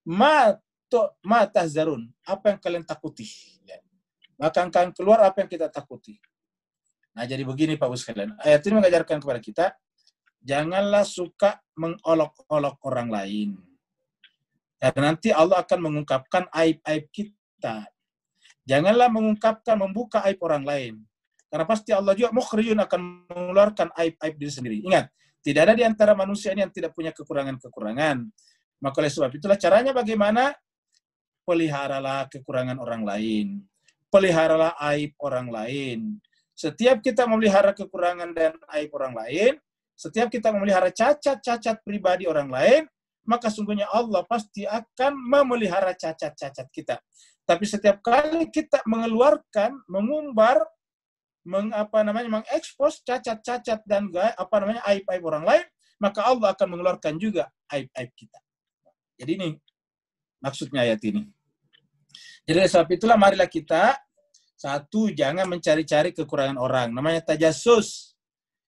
S1: ma tahzarun, apa yang kalian takuti. Ya. Maka akan keluar apa yang kita takuti. Nah, jadi begini Pak Bos sekalian. Ayat ini mengajarkan kepada kita, janganlah suka mengolok-olok orang lain. Karena nanti Allah akan mengungkapkan aib-aib kita. Janganlah membuka aib orang lain. Karena pasti Allah juga mukhrijun, akan mengeluarkan aib-aib diri sendiri. Ingat, tidak ada di antara manusia ini yang tidak punya kekurangan-kekurangan. Maka oleh sebab itulah caranya bagaimana? Peliharalah kekurangan orang lain. Peliharalah aib orang lain. Setiap kita memelihara kekurangan dan aib orang lain, setiap kita memelihara cacat-cacat pribadi orang lain, maka sungguhnya Allah pasti akan memelihara cacat-cacat kita. Tapi setiap kali kita mengeluarkan, mengumbar, mengekspos cacat-cacat dan aib-aib orang lain, maka Allah akan mengeluarkan juga aib-aib kita. Jadi ini maksudnya ayat ini. Jadi sebab itulah marilah kita, satu, jangan mencari-cari kekurangan orang, namanya tajassus.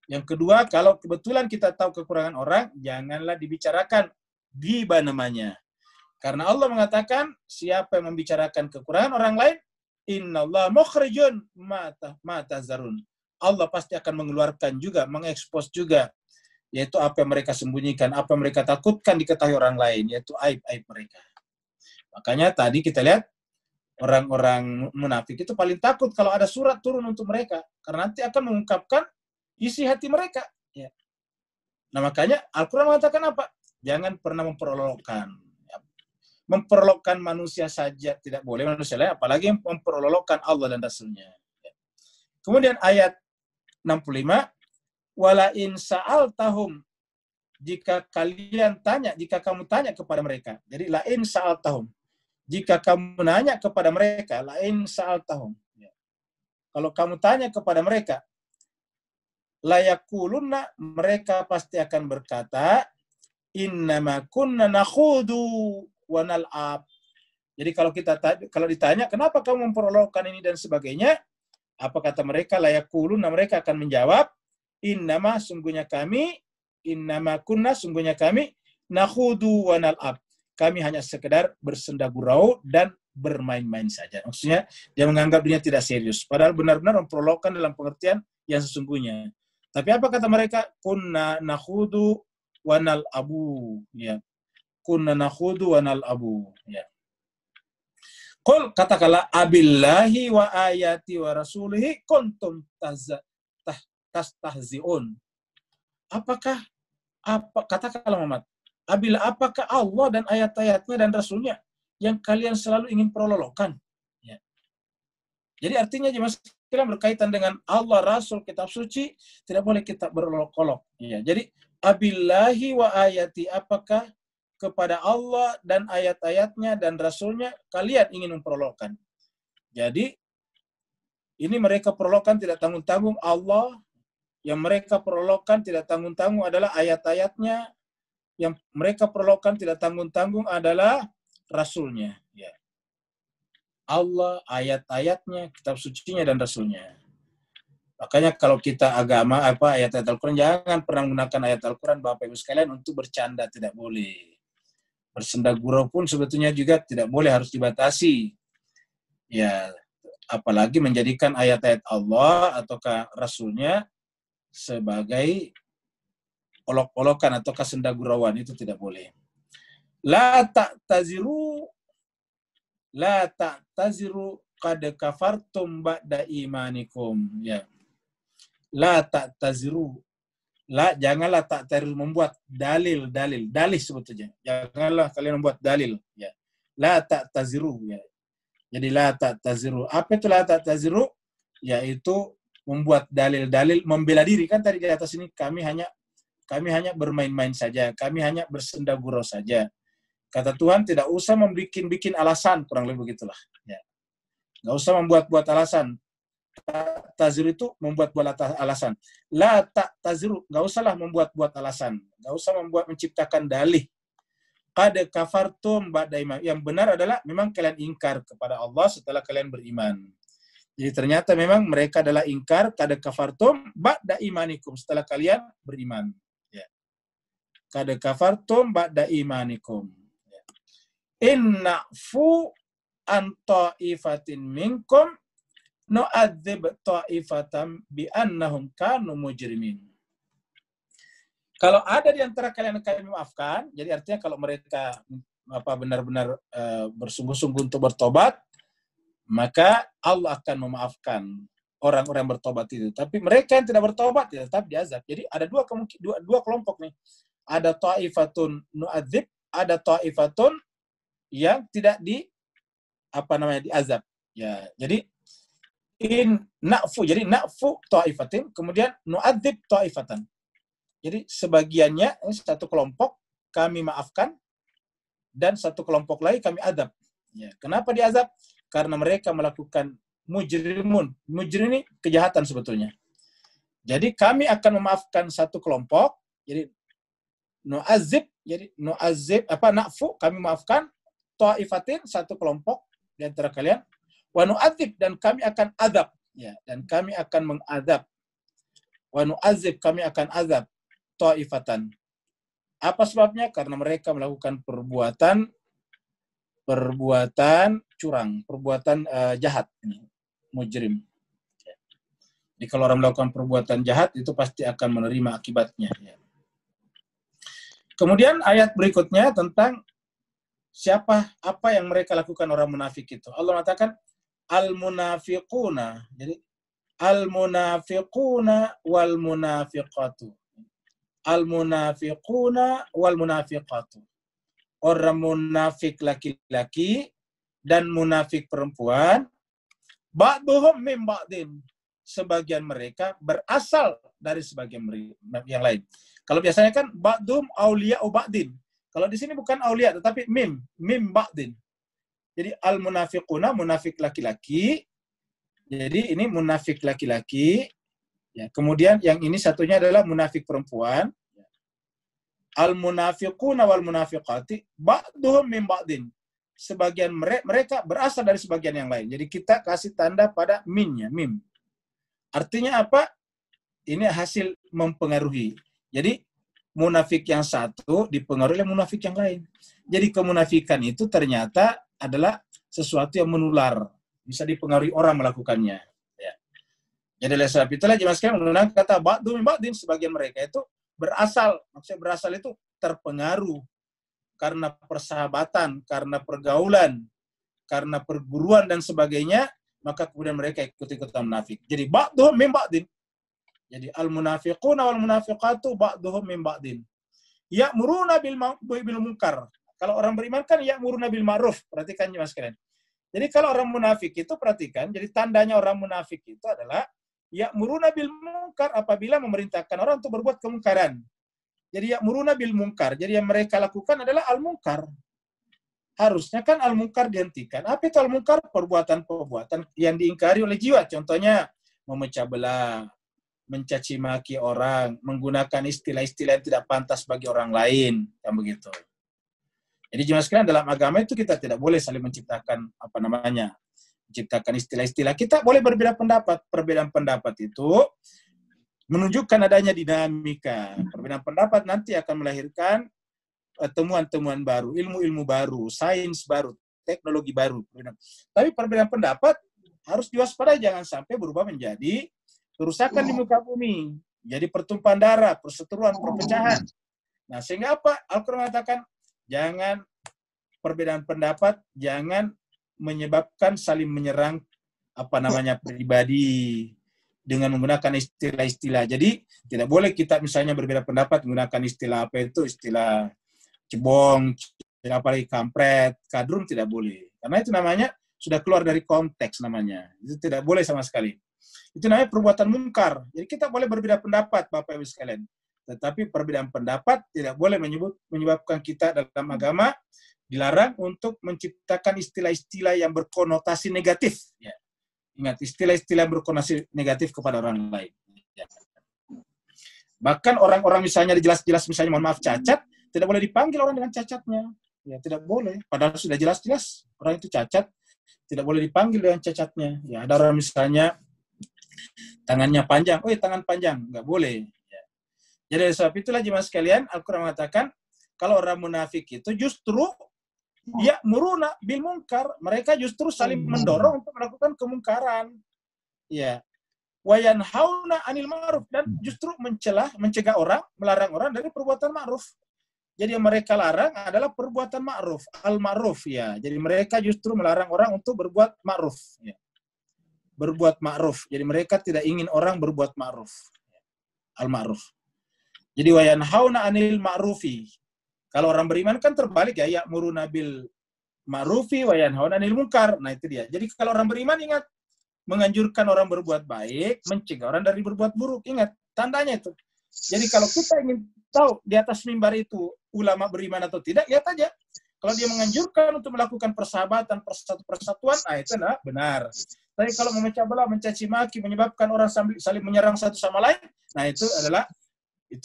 S1: Yang kedua, kalau kebetulan kita tahu kekurangan orang, janganlah dibicarakan, ghibah namanya. Karena Allah mengatakan, siapa yang membicarakan kekurangan orang lain, innallaha mukhrijun ma tahzarun. Allah pasti akan mengeluarkan juga, mengekspos juga, yaitu apa yang mereka sembunyikan, apa yang mereka takutkan diketahui orang lain, yaitu aib-aib mereka. Makanya tadi kita lihat, orang-orang munafik itu paling takut kalau ada surat turun untuk mereka, karena nanti akan mengungkapkan isi hati mereka. Ya. Nah makanya Al-Quran mengatakan apa? Jangan pernah memperolokkan. Memperolokkan manusia saja tidak boleh, manusia lain, apalagi memperolokkan Allah dan Rasulnya. Kemudian ayat 65, wala in sa'altahum, jika kamu tanya kepada mereka. Jadi la in sa'altahum, jika kamu nanya kepada mereka, la in sa'altahum. Kalau kamu tanya kepada mereka, la yakulunna, mereka pasti akan berkata, innama kunna nakhudu wa nal'ab. Jadi kalau ditanya, kenapa kamu memperolokkan ini dan sebagainya, apa kata mereka? La yakulunna, mereka akan menjawab, innama sungguhnya kami nakhudu wa nal'ab. Kami hanya sekedar bersenda gurau dan bermain-main saja. Maksudnya dia menganggap dirinya tidak serius. Padahal benar-benar memperolokkan dalam pengertian yang sesungguhnya. Tapi apa kata mereka? Kunna nakhudu wa nal'abu. Ya. Kunna nakhudu wa nal'abu. Ya. Qul, katakanlah, abillahi wa ayati wa rasulihi kuntum tastahzi'un. Katakanlah Muhammad, apakah Allah dan ayat-ayatnya dan Rasulnya yang kalian selalu ingin perolok-olokkan? Ya. Jadi artinya jemaah sekalian berkaitan dengan Allah, Rasul, kitab suci, tidak boleh kita berolok-olok. Ya. Jadi abillahi wa ayati, apakah kepada Allah dan ayat-ayatnya dan Rasulnya kalian ingin memperolokkan? Jadi ini mereka perolokkan tidak tanggung-tanggung Allah, yang mereka perolokkan tidak tanggung-tanggung adalah ayat-ayatnya, yang mereka perolokkan tidak tanggung-tanggung adalah Rasulnya. Ya. Allah, ayat-ayatnya, kitab sucinya, dan Rasulnya. Makanya kalau kita agama ayat-ayat Al-Quran, jangan pernah menggunakan ayat Al-Quran Bapak Ibu sekalian untuk bercanda, tidak boleh. Bersenda gurau pun sebetulnya juga tidak boleh, harus dibatasi. Ya, apalagi menjadikan ayat-ayat Allah ataukah Rasulnya sebagai olok-olokan ataukah senda gurauan, itu tidak boleh. La ta'taziru qad kafartum ba'da imanikum. Ya. La ta'taziru. Janganlah ta'taziru, membuat dalil sebetulnya. Janganlah kalian membuat dalil. Ya. La ta'taziru. Ya. Jadi la ta'taziru. Apa itu la ta'taziru? Yaitu membuat dalil-dalil membela diri. Kan tadi di atas ini kami hanya bermain-main saja, kami hanya bersenda gurau saja. Kata Tuhan, tidak usah bikin alasan, kurang lebih begitulah. Ya. Nggak usah membuat-buat alasan. Ta'taziru itu membuat-buat alasan. La ta'taziru, nggak usahlah membuat-buat alasan. Nggak usah menciptakan dalih. Qad kafartum ba'da iman. Yang benar adalah memang kalian ingkar kepada Allah setelah kalian beriman. Jadi ternyata memang mereka adalah ingkar, qad kafartum ba'da imanikum, setelah kalian beriman. Ya. Qad kafartum ba'da imanikum. Ya. Inna fu an ta'ifatin minkum nu'adzib ta'ifatan bi'annahum kanu mujrimin. Kalau ada di antara kalian yang kalian memaafkan, jadi artinya kalau mereka benar-benar bersungguh-sungguh untuk bertobat, maka Allah akan memaafkan orang-orang yang bertobat itu. Tapi mereka yang tidak bertobat ya tetap diazab. Jadi ada dua kelompok nih. Ada ta'ifatun nu'adzib, ada ta'ifatun yang tidak diazab. Ya, jadi na'fu ta'ifatin, kemudian nu'adzib ta'ifatan. Jadi sebagiannya, satu kelompok kami maafkan, dan satu kelompok lagi kami azab. Ya, kenapa diazab? Karena mereka melakukan mujrimun. Mujrim ini kejahatan sebetulnya. Jadi kami akan memaafkan satu kelompok, jadi na'fu, kami maafkan, ta'ifatin, satu kelompok di antara kalian, wa nu'adzib, dan kami akan azab. Ya, dan kami akan mengazab. Wa nu'adzib, kami akan azab. Ta'ifatan. Apa sebabnya? Karena mereka melakukan perbuatan curang, perbuatan jahat, mujrim. Jadi kalau orang melakukan perbuatan jahat itu pasti akan menerima akibatnya. Kemudian ayat berikutnya tentang apa yang mereka lakukan orang munafik itu. Allah mengatakan al-munafiquna. Jadi al-munafiquna wal munafiqatu. Al-munafiquna wal munafiqatu. Orang munafik laki-laki dan munafik perempuan, ba'duhum min ba'din. Sebagian mereka berasal dari sebagian yang lain. Kalau biasanya kan ba'dhum auliya'u ba'din. Kalau di sini bukan aulia tetapi mim ba'din. Jadi al-munafiquna, munafik laki-laki. Jadi ini munafik laki-laki. Ya, kemudian yang ini satunya adalah munafik perempuan. Al-munafiquna wal munafiqati ba'duhum min ba'din. Sebagian mereka berasal dari sebagian yang lain. Jadi kita kasih tanda pada minnya, mim. Artinya apa? Ini hasil mempengaruhi. Jadi munafik yang satu dipengaruhi oleh munafik yang lain. Jadi kemunafikan itu ternyata adalah sesuatu yang menular. Bisa dipengaruhi orang melakukannya. Jadi oleh sebab itulah jemaah sekalian menggunakan kata ba'du min ba'din, sebagian mereka itu berasal, maksudnya berasal itu terpengaruh karena persahabatan, karena pergaulan, karena perguruan dan sebagainya, maka kemudian mereka ikut-ikutan munafik. Jadi ba'duhum min ba'din. Jadi al-munafiquna wal munafiqatu ba'duhum min ba'din. Ya'muruna bil munkar. Kalau orang beriman kan ya'muruna bil ma'ruf. Perhatikan jemaah sekalian. Jadi kalau orang munafik itu perhatikan, jadi tandanya orang munafik itu adalah ya'muruna bil munkar, apabila memerintahkan orang untuk berbuat kemungkaran. Jadi ya'muruna bil munkar. Jadi yang mereka lakukan adalah al-munkar. Harusnya kan al-munkar dihentikan. Apa itu al-munkar? Perbuatan-perbuatan yang diingkari oleh jiwa. Contohnya memecah belah, mencaci maki orang, menggunakan istilah-istilah yang tidak pantas bagi orang lain, yang begitu. Jadi jemaah sekalian, dalam agama itu kita tidak boleh saling menciptakan menciptakan istilah-istilah. Kita boleh berbeda pendapat. Perbedaan pendapat itu menunjukkan adanya dinamika. Perbedaan pendapat nanti akan melahirkan temuan-temuan baru, ilmu-ilmu baru, sains baru, teknologi baru. Tapi perbedaan pendapat harus diwaspadai, jangan sampai berubah menjadi kerusakan di muka bumi. Jadi pertumpahan darah, perseteruan, perpecahan. Nah, sehingga apa? Al-Quran mengatakan, jangan perbedaan pendapat, jangan menyebabkan saling menyerang pribadi dengan menggunakan istilah-istilah. Jadi tidak boleh kita misalnya berbeda pendapat menggunakan istilah istilah cebong, apalagi kampret, kadrun, tidak boleh. Karena itu namanya sudah keluar dari konteks namanya. Itu tidak boleh sama sekali. Itu namanya perbuatan mungkar. Jadi kita boleh berbeda pendapat, Bapak Ibu sekalian. Tetapi perbedaan pendapat tidak boleh menyebabkan kita dalam agama dilarang untuk menciptakan istilah-istilah yang berkonotasi negatif. Ya. Ingat, istilah-istilah yang berkonotasi negatif kepada orang lain. Ya. Bahkan orang-orang misalnya jelas-jelas misalnya mohon maaf cacat, tidak boleh dipanggil orang dengan cacatnya. Ya, tidak boleh. Padahal sudah jelas-jelas orang itu cacat, tidak boleh dipanggil dengan cacatnya. Ya, ada orang misalnya tangannya panjang, tangan panjang, nggak boleh. Ya. Jadi sebab itulah jemaah sekalian, Al-Quran mengatakan kalau orang munafik itu justru ya'muruna bil munkar, mereka justru saling mendorong untuk melakukan kemungkaran. Ya. Wa yanhauna 'anil ma'ruf, dan justru mencegah orang, melarang orang dari perbuatan ma'ruf. Jadi yang mereka larang adalah perbuatan ma'ruf, al-ma'ruf ya. Jadi mereka justru melarang orang untuk berbuat ma'ruf ya. Berbuat ma'ruf. Jadi mereka tidak ingin orang berbuat ma'ruf. Al-ma'ruf. Jadi wa yanhauna 'anil ma'rufi. Kalau orang beriman kan terbalik ya, ya'muruna bil ma'rufi wa yanhauna 'anil munkar. Nah, itu dia. Jadi kalau orang beriman ingat, menganjurkan orang berbuat baik, mencegah orang dari berbuat buruk. Ingat, tandanya itu. Jadi kalau kita ingin tahu di atas mimbar itu ulama beriman atau tidak, lihat aja. Kalau dia menganjurkan untuk melakukan persahabatan, persatuan, itu benar. Tapi kalau memecah belah, mencaci maki, menyebabkan orang saling menyerang satu sama lain, itu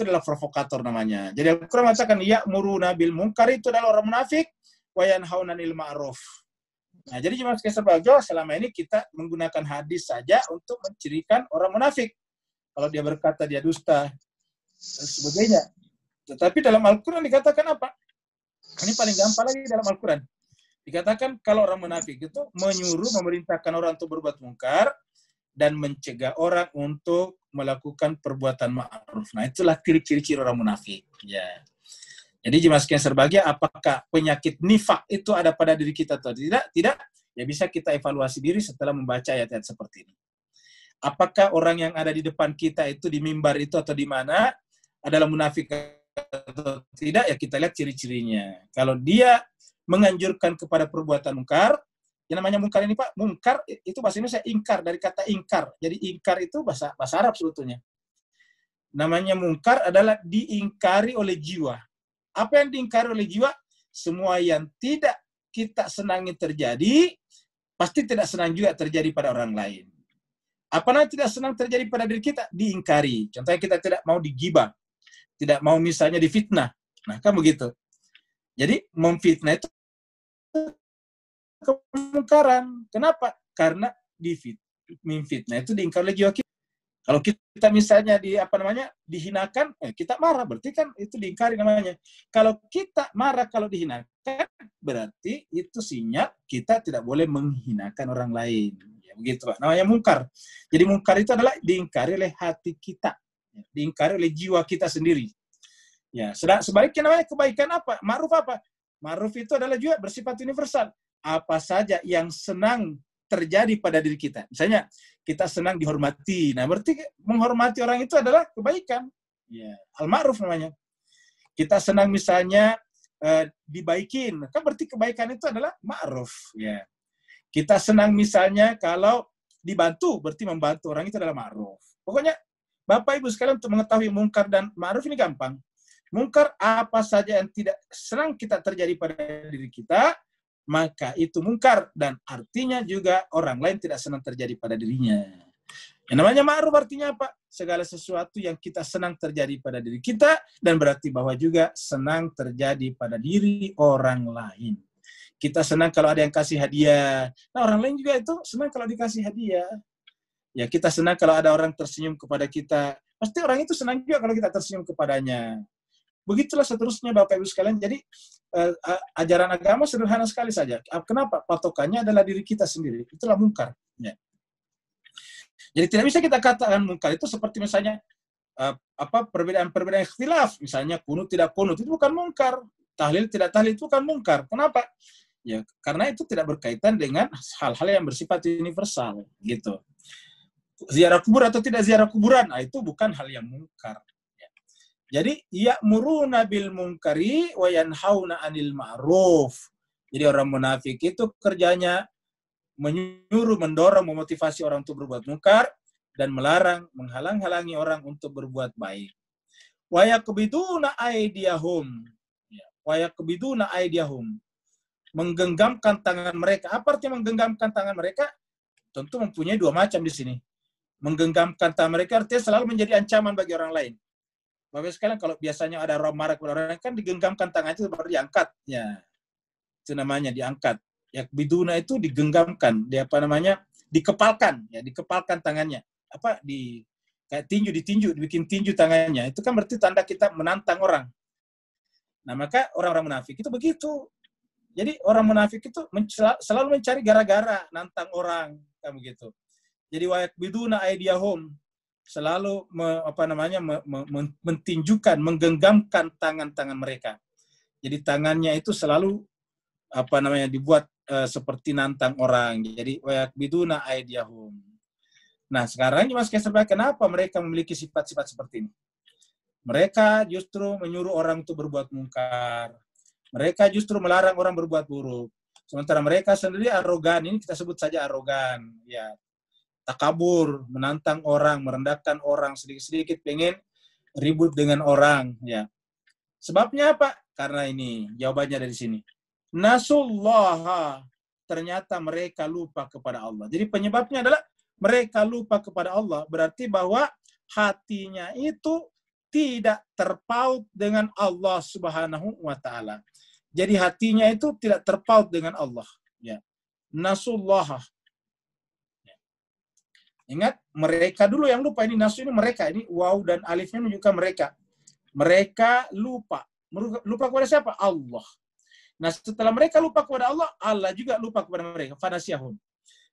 S1: adalah provokator namanya. Jadi Al-Quran mengatakan ya'muruna bil munkar, itu adalah orang munafik, wa yanhauna 'anil ma'ruf. Nah, jadi jemaah sekalian sebagai selama ini kita menggunakan hadis saja untuk mencirikan orang munafik. Kalau dia berkata dia dusta dan sebagainya. Tetapi dalam Al-Quran dikatakan apa? Ini paling gampang lagi dalam Al-Quran. Dikatakan kalau orang munafik itu menyuruh, memerintahkan orang untuk berbuat mungkar dan mencegah orang untuk melakukan perbuatan ma'ruf. Nah, itulah ciri-ciri orang munafik. Ya. Jadi jemaah sekalian berbahagia, apakah penyakit nifak itu ada pada diri kita atau tidak? Tidak. Ya bisa kita evaluasi diri setelah membaca ayat-ayat seperti ini. Apakah orang yang ada di depan kita itu di mimbar itu atau di mana adalah munafik atau tidak? Ya kita lihat ciri-cirinya. Kalau dia menganjurkan kepada perbuatan mungkar, yang namanya mungkar ini Pak, mungkar itu bahasa Indonesia ingkar, dari kata ingkar. Jadi ingkar itu bahasa Arab sebetulnya. Namanya mungkar adalah diingkari oleh jiwa. Apa yang diingkari oleh jiwa? Semua yang tidak kita senangi terjadi, pasti tidak senang juga terjadi pada orang lain. Apa yang tidak senang terjadi pada diri kita? Diingkari. Contohnya kita tidak mau digibah, tidak mau misalnya difitnah. Nah, kan begitu. Jadi memfitnah itu kemungkaran. Kenapa? Karena memfitnah itu diingkari oleh jiwa kita. Kalau kita misalnya dihinakan, kita marah, berarti kan itu diingkari namanya. Kalau kita marah kalau dihinakan, berarti itu sinyal kita tidak boleh menghinakan orang lain. Ya, begitu Pak. Namanya mungkar. Jadi mungkar itu adalah diingkari oleh hati kita, diingkari oleh jiwa kita sendiri. Ya, sebaliknya namanya kebaikan apa? Ma'ruf apa? Ma'ruf itu adalah juga bersifat universal. Apa saja yang senang terjadi pada diri kita. Misalnya, kita senang dihormati. Nah, berarti menghormati orang itu adalah kebaikan. Ya, al-ma'ruf namanya. Kita senang misalnya dibaikin. Kan berarti kebaikan itu adalah ma'ruf. Ya. Kita senang misalnya kalau dibantu, berarti membantu orang itu adalah ma'ruf. Pokoknya, Bapak Ibu sekalian untuk mengetahui mungkar dan ma'ruf ini gampang. Mungkar apa saja yang tidak senang kita terjadi pada diri kita, maka itu mungkar, dan artinya juga orang lain tidak senang terjadi pada dirinya. Yang namanya ma'ruf artinya apa? Segala sesuatu yang kita senang terjadi pada diri kita, dan berarti bahwa juga senang terjadi pada diri orang lain. Kita senang kalau ada yang kasih hadiah. Nah, orang lain juga itu senang kalau dikasih hadiah. Ya, kita senang kalau ada orang tersenyum kepada kita. Pasti orang itu senang juga kalau kita tersenyum kepadanya. Begitulah seterusnya Bapak Ibu sekalian. Jadi ajaran agama sederhana sekali saja. Kenapa? Patokannya adalah diri kita sendiri. Itulah mungkar. Ya. Jadi tidak bisa kita katakan mungkar itu seperti misalnya perbedaan-perbedaan ikhtilaf. Misalnya kunut tidak kunut itu bukan mungkar. Tahlil tidak tahlil itu bukan mungkar. Kenapa? Ya, karena itu tidak berkaitan dengan hal-hal yang bersifat universal gitu. Ziarah kubur atau tidak ziarah kuburan, itu bukan hal yang mungkar. Jadi ya'muruna bil munkari wa yanhauna 'anil ma'ruf. Jadi orang munafik itu kerjanya menyuruh, mendorong, memotivasi orang untuk berbuat mungkar dan melarang, menghalang-halangi orang untuk berbuat baik. Wa yaqbiduna aydiyahum. Wa yaqbiduna aydiyahum. Menggenggamkan tangan mereka. Apa artinya menggenggamkan tangan mereka? Tentu mempunyai dua macam di sini. Menggenggamkan tangan mereka artinya selalu menjadi ancaman bagi orang lain. Bapak sekalian, kalau biasanya ada orang marah kepada orang kan digenggamkan tangannya itu baru diangkat. Ya, itu namanya diangkat. Ya, biduna itu digenggamkan, dikepalkan, ya, dikepalkan tangannya. Kayak ditinju, dibikin tinju tangannya. Itu kan berarti tanda kita menantang orang. Nah, maka orang-orang munafik itu begitu. Jadi orang munafik itu selalu mencari gara-gara nantang orang, kayak begitu. Jadi wayak biduna aidiyahum, selalu mentinjukan, menggenggamkan tangan-tangan mereka. Jadi tangannya itu selalu dibuat seperti nantang orang. Jadi wayak biduna aidiyahum. Nah, sekarang Mas Keserba, kenapa mereka memiliki sifat-sifat seperti ini? Mereka justru menyuruh orang untuk berbuat mungkar. Mereka justru melarang orang berbuat buruk. Sementara mereka sendiri arogan, ini kita sebut saja arogan. Ya, takabur, menantang orang, merendahkan orang, sedikit-sedikit pengen ribut dengan orang. Ya. Sebabnya apa? Karena ini, jawabannya dari sini. Nasullaha, ternyata mereka lupa kepada Allah. Jadi penyebabnya adalah mereka lupa kepada Allah. Berarti bahwa hatinya itu tidak terpaut dengan Allah Subhanahu wa Ta'ala. Jadi hatinya itu tidak terpaut dengan Allah. Ya. Nasullaha. Ya. Ingat, mereka dulu yang lupa. Ini nasu ini mereka. Ini waw dan alifnya menunjukkan mereka. Mereka lupa. Lupa kepada siapa? Allah. Nah, setelah mereka lupa kepada Allah, Allah juga lupa kepada mereka. Fanasyahum.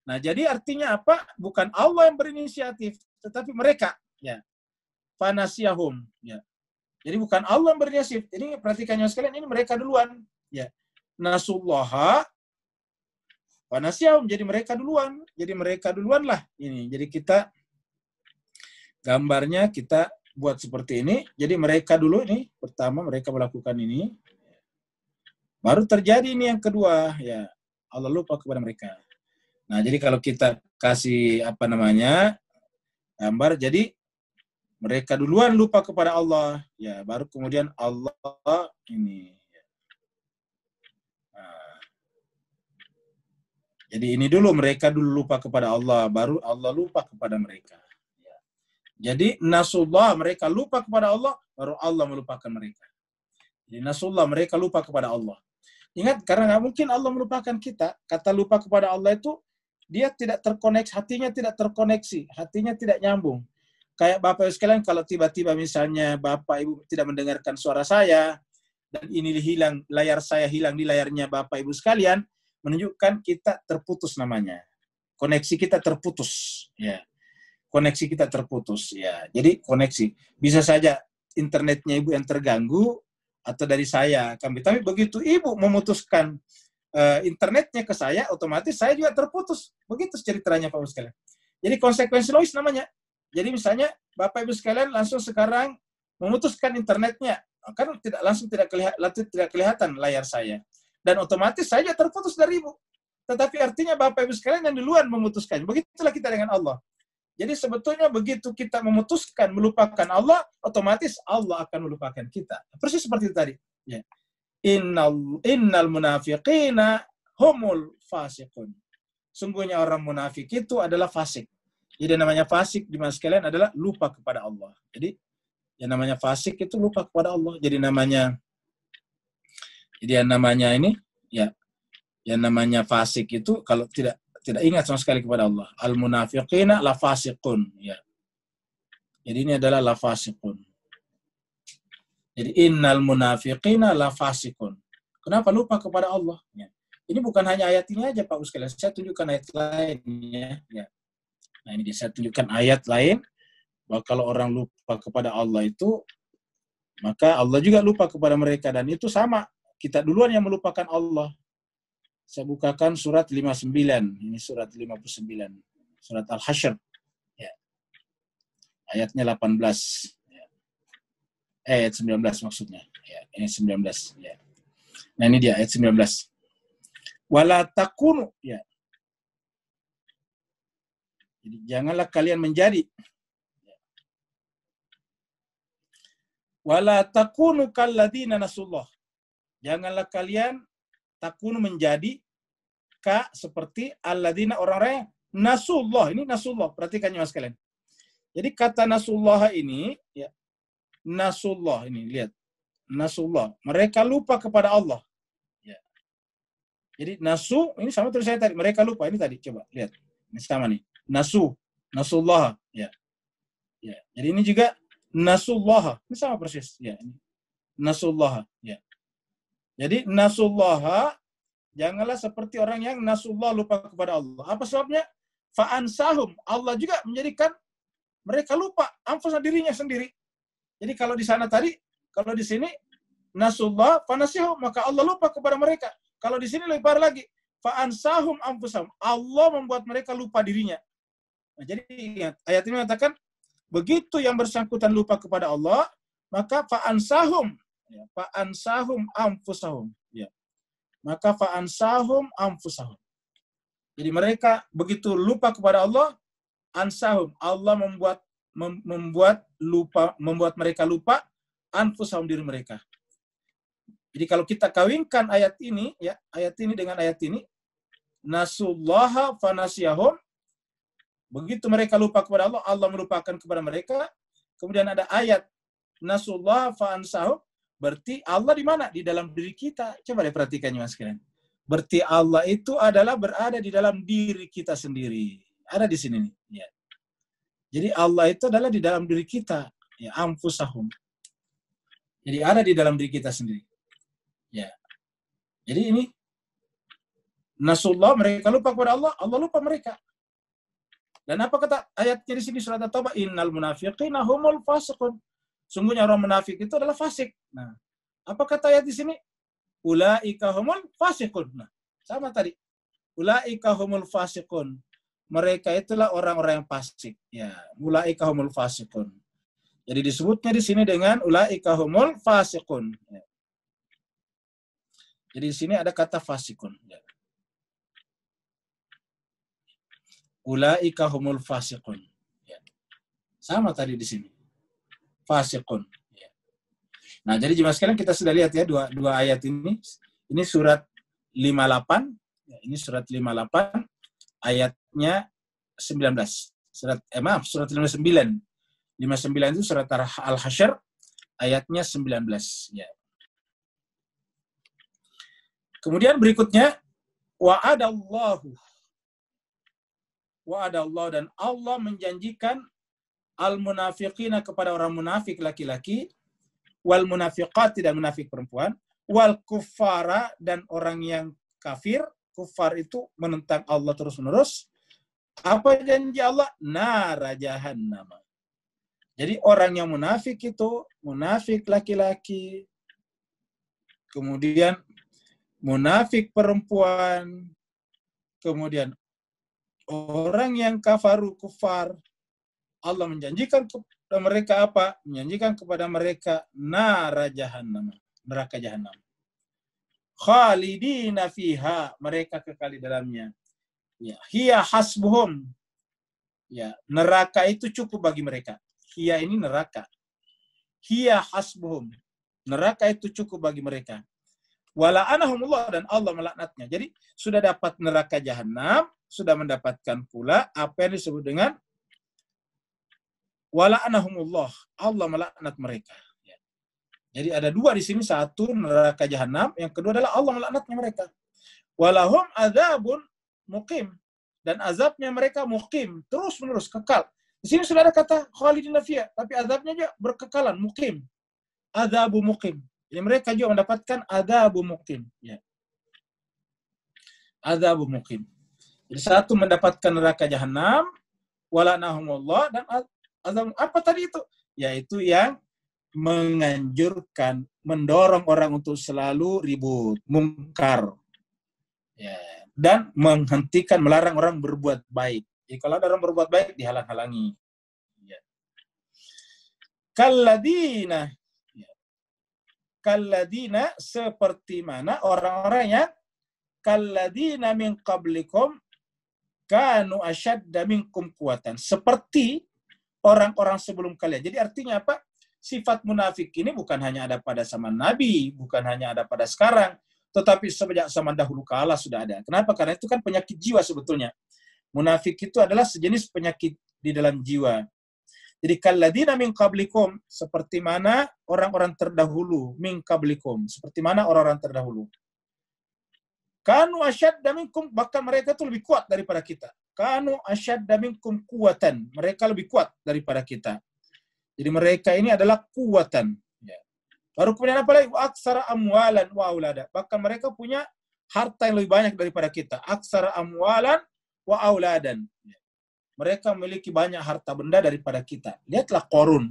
S1: Nah, jadi artinya apa? Bukan Allah yang berinisiatif, tetapi mereka. Ya. Fanasyahum. Ya. Jadi bukan Allah yang berinisiatif. Ini perhatikannya sekalian, ini mereka duluan. Ya. Nasullaha fanasyahum. Jadi mereka duluan. Jadi mereka duluan lah ini. Jadi kita gambarnya kita buat seperti ini. Jadi mereka dulu ini, pertama mereka melakukan ini. Baru terjadi ini yang kedua, ya. Allah lupa kepada mereka. Nah, jadi kalau kita kasih gambar, jadi mereka duluan lupa kepada Allah, ya, baru kemudian Allah ini. Nah, jadi ini dulu mereka dulu lupa kepada Allah, baru Allah lupa kepada mereka. Ya. Jadi nasullah, mereka lupa kepada Allah, baru Allah melupakan mereka. Jadi nasullah, mereka lupa kepada Allah. Ingat, karena nggak mungkin Allah melupakan kita. Kata lupa kepada Allah itu, dia tidak terkoneksi, hatinya tidak terkoneksi, hatinya tidak nyambung. Kayak Bapak Ibu sekalian, kalau tiba-tiba misalnya Bapak Ibu tidak mendengarkan suara saya, dan ini hilang, layar saya hilang di layarnya Bapak Ibu sekalian, menunjukkan kita terputus namanya. Koneksi kita terputus. Ya. Koneksi kita terputus. Ya. Jadi koneksi. Bisa saja internetnya Ibu yang terganggu, atau dari saya. Tapi begitu Ibu memutuskan internetnya ke saya, otomatis saya juga terputus. Begitu ceritanya Pak Ibu sekalian. Jadi konsekuensi logis namanya. Jadi misalnya Bapak Ibu sekalian langsung sekarang memutuskan internetnya, kan tidak kelihatan layar saya, dan otomatis saya terputus dari Ibu. Tetapi artinya Bapak Ibu sekalian yang duluan memutuskan. Begitulah kita dengan Allah. Jadi sebetulnya begitu kita memutuskan melupakan Allah, otomatis Allah akan melupakan kita. Persis seperti itu tadi. Ya. Innal munafiqina humul fasiqun. Sungguhnya orang munafik itu adalah fasik. Jadi namanya fasik di mas sekalian adalah lupa kepada Allah. Jadi yang namanya fasik itu lupa kepada Allah. Jadi yang namanya ini ya Yang namanya fasik itu kalau tidak ingat sama sekali kepada Allah. Al-munafiqina la fasiqun. Ya. Jadi ini adalah la fasiqun. Jadi innal munafiqina la fasiqun. Kenapa lupa kepada Allah? Ya. Ini bukan hanya ayat ini aja Pak sekalian. Saya tunjukkan ayat lainnya. Ya. Nah ini saya tunjukkan ayat lain. Bahwa kalau orang lupa kepada Allah itu, maka Allah juga lupa kepada mereka. Dan itu sama. Kita duluan yang melupakan Allah. Saya bukakan surat 59. Ini surat 59. Surat Al-Hasyr. Ya. Ayatnya 18. Ya. Ayat 19 maksudnya. Ya, ayat 19. Ya. Nah ini dia ayat 19. Wala takunu. Ya. Jadi janganlah kalian menjadi. Ya. Wala takunu kalladina nasullah. Janganlah kalian takunu menjadi seperti alladzina orang-orang nasullah. Ini nasullah, perhatikan Mas kalian. Jadi kata nasullah ini ya, nasullah ini lihat. Nasullah, mereka lupa kepada Allah. Ya. Jadi nasu ini sama tulisannya tadi, mereka lupa ini tadi, coba lihat. Ini sama nih. Nasullah ya. Ya. Jadi ini juga nasullah. Ini sama persis ya. Nasullah ya. Jadi nasullah, janganlah seperti orang yang nasullah lupa kepada Allah. Apa sebabnya? Fa'ansahum. Allah juga menjadikan mereka lupa anfusnya dirinya sendiri. Jadi kalau di sana tadi, kalau di sini nasullah fanasihum, maka Allah lupa kepada mereka. Kalau di sini lebih parah lagi, fa'ansahum anfusahum. Allah membuat mereka lupa dirinya. Nah, jadi ingat, ayat ini mengatakan begitu yang bersangkutan lupa kepada Allah, maka fa'ansahum. Ya, fa'ansahum anfusahum. Ya. Maka fa'ansahum anfusahum. Jadi mereka begitu lupa kepada Allah, ansahum. Allah membuat mereka lupa anfusahum diri mereka. Jadi kalau kita kawinkan ayat ini ya, ayat ini dengan ayat ini, nasullaha fanasiyahum. Begitu mereka lupa kepada Allah, Allah melupakan kepada mereka. Kemudian ada ayat nasullaha fa'ansahum. Berarti Allah di mana? Di dalam diri kita. Coba deh perhatikan Mas sekalian. Berarti Allah itu adalah berada di dalam diri kita sendiri. Ada di sini nih. Ya. Jadi Allah itu adalah di dalam diri kita. Ya, anfusahum. Jadi ada di dalam diri kita sendiri. Ya. Jadi ini nasullah, mereka lupa kepada Allah, Allah lupa mereka. Dan apa kata ayatnya di sini surat At-Taubah? Innal munafiqina humul fasiqun. Sungguhnya orang munafik itu adalah fasik. Nah, apa kata ayat di sini? Ulaika humul fasiqun. Nah, sama tadi. Ulaika humul fasiqun. Mereka itulah orang-orang yang fasik. Ya, ulaika humul fasiqun. Jadi disebutnya di sini dengan ulaika humul fasiqun. Ya. Jadi di sini ada kata fasikun. Ya. Ulaika humul fasiqun. Ya. Sama tadi di sini. Fasiqun. Ya. Nah, jadi jemaah sekalian kita sudah lihat ya dua ayat ini. Ini surat 58. Ya, ini surat 58 ayatnya 19. Surat 59. 59 itu surat Al-Hasyr ayatnya 19. Ya. Kemudian berikutnya wa'adallahu dan Allah menjanjikan al-munafiqina kepada orang munafik laki-laki, wal munafiqati dan munafik perempuan, wal kuffara dan orang yang kafir. Kufar itu menentang Allah terus-menerus. Apa janji Allah? Nara jahannam. Jadi orang yang munafik itu munafik laki-laki, kemudian munafik perempuan, kemudian orang yang kufar, Allah menjanjikan kepada mereka apa? Menjanjikan kepada mereka nara jahannam, neraka jahannam. Khalidina fiha, mereka kekal di dalamnya. Ya, hiya hasbuhum. Ya, neraka itu cukup bagi mereka. Hiya ini neraka. Hiya hasbuhum. Neraka itu cukup bagi mereka. Wala'anahumullah, dan Allah melaknatnya. Jadi sudah dapat neraka jahanam, sudah mendapatkan pula apa yang disebut dengan wala'anahumullah. Allah melaknat mereka. Ya. Jadi ada dua di sini, satu neraka jahanam, yang kedua adalah Allah melaknatnya mereka. Walahum adzabun muqim, dan azabnya mereka muqim, terus-menerus kekal. Di sini sudah ada kata khalidina fiha, tapi azabnya juga berkekalan, muqim. Adzabu muqim. Jadi mereka juga mendapatkan adzabu muqim, ya. Adzabu muqim. Jadi satu mendapatkan neraka jahanam, walanahumullah, dan azab apa tadi itu? Yaitu yang menganjurkan, mendorong orang untuk selalu ribut, mungkar. Ya. Dan menghentikan, melarang orang berbuat baik. Jadi kalau ada orang berbuat baik, dihalang-halangi. Ya. Kalladina. Ya. Kalladina, seperti mana orang-orang yang kalladina min qablikum kanu asyadda minkum kuwatan. Seperti orang-orang sebelum kalian. Jadi artinya apa? Sifat munafik ini bukan hanya ada pada zaman Nabi, bukan hanya ada pada sekarang, tetapi sejak zaman dahulu kala sudah ada. Kenapa? Karena itu kan penyakit jiwa sebetulnya. Munafik itu adalah sejenis penyakit di dalam jiwa. Jadi kalladina min qablikum, seperti mana orang-orang terdahulu, min qablikum, seperti mana orang-orang terdahulu. Kanu asyadda minkum, bahkan mereka itu lebih kuat daripada kita. Kanu asyadda minkum kuwatan, mereka lebih kuat daripada kita. Jadi mereka ini adalah kuwatan. Ya. Baru kemudian apa lagi? Aksara amwalan wa aulada. Bahkan mereka punya harta yang lebih banyak daripada kita. Aksara amwalan wa auladan. Ya. Mereka memiliki banyak harta benda daripada kita. Lihatlah Qarun.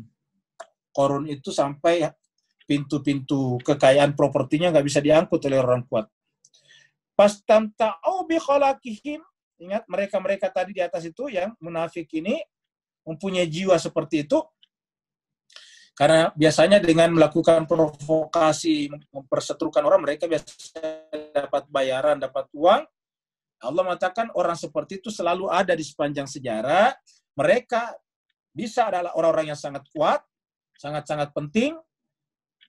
S1: Qarun itu sampai pintu-pintu kekayaan propertinya nggak bisa diangkut oleh orang kuat. Pastamta'u bi khalaqihim. Ingat mereka-mereka tadi di atas itu yang munafik ini mempunyai jiwa seperti itu. Karena biasanya dengan melakukan provokasi, memperseterukan orang, mereka biasanya dapat bayaran, dapat uang. Allah mengatakan orang seperti itu selalu ada di sepanjang sejarah. Mereka bisa adalah orang-orang yang sangat kuat, sangat-sangat penting.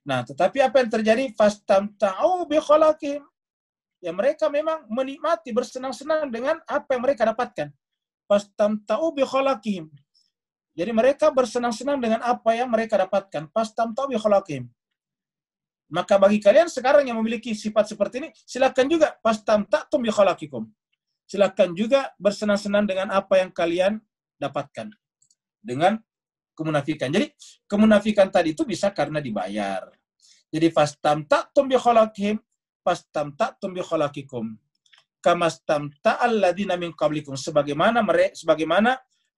S1: Nah, tetapi apa yang terjadi? Fastamta'u bi khalaqihim. Ya mereka memang menikmati, bersenang-senang dengan apa yang mereka dapatkan. Fastamta'u bi khalaqihim. Jadi mereka bersenang-senang dengan apa yang mereka dapatkan. Fastamta'u bi khalaqihim. Maka bagi kalian sekarang yang memiliki sifat seperti ini, silakan juga fastamta'tum bi khalaqikum. Silakan juga bersenang-senang dengan apa yang kalian dapatkan. Dengan kemunafikan. Jadi kemunafikan tadi itu bisa karena dibayar. Jadi fastamta'tum bi khalaqihim, fastamta'tum bi khalaqikum. Kamastamta'al ladzina min qablikum, sebagaimana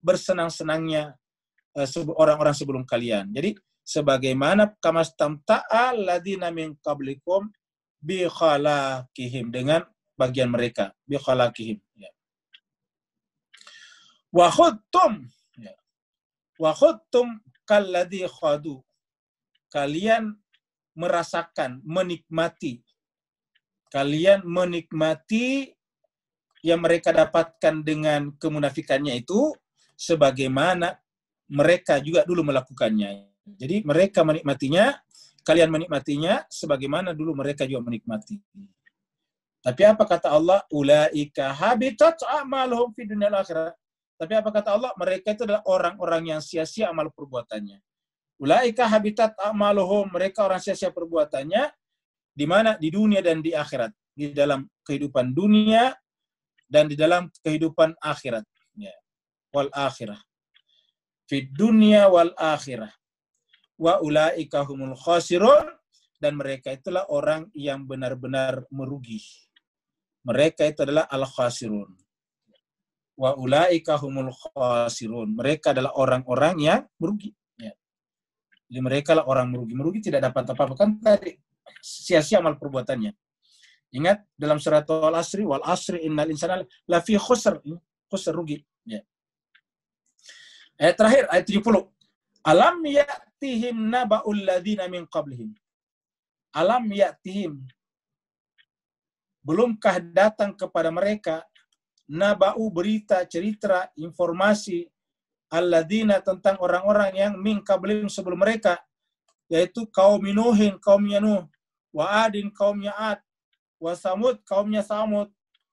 S1: bersenang-senangnya orang-orang sebelum kalian. Jadi sebagaimana kamastamta'al ladzina min qablikum bi khalaqihim, dengan bagian mereka bi khalaqihim. Ya. Wa khudtum, ya. Wa khudtum kalladzi khadu. Kalian merasakan, menikmati. Kalian menikmati yang mereka dapatkan dengan kemunafikannya itu sebagaimana mereka juga dulu melakukannya. Jadi mereka menikmatinya, kalian menikmatinya sebagaimana dulu mereka juga menikmati. Tapi apa kata Allah? Ulaika habitat a'maluhum fid dunya wal akhirah. Tapi apa kata Allah? Mereka itu adalah orang-orang yang sia-sia amal perbuatannya. Ulaika habitat a'maluhum, mereka orang sia-sia perbuatannya di mana? Di dunia dan di akhirat. Di dalam kehidupan dunia dan di dalam kehidupan akhirat. Ya. Wal akhirah. Fid dunya wal akhirah. Wa ulaika humul khasirun, dan mereka itulah orang yang benar-benar merugi. Mereka itu adalah al-khasirun. Wa ulaika humul khasirun. Mereka adalah orang-orang yang merugi. Ya. Jadi mereka lah orang merugi. Merugi tidak dapat apa-apa. Kan tadi sia-sia amal perbuatannya. Ingat dalam surat Al-Asri, wal asri innal insana lafi khusr. Khusr, rugi. Ya. Ayat terakhir, ayat 70. Alam ya'tihim naba'ul ladzina min qablihim. Alam ya'tihim. Belumkah datang kepada mereka naba'u, berita, cerita, informasi alladzina, tentang orang-orang yang min qablihim, sebelum mereka, yaitu kaum Nuhin, kaumnya Nuh, wa Adin, kaumnya Ad, wa Samud, kaumnya Samud,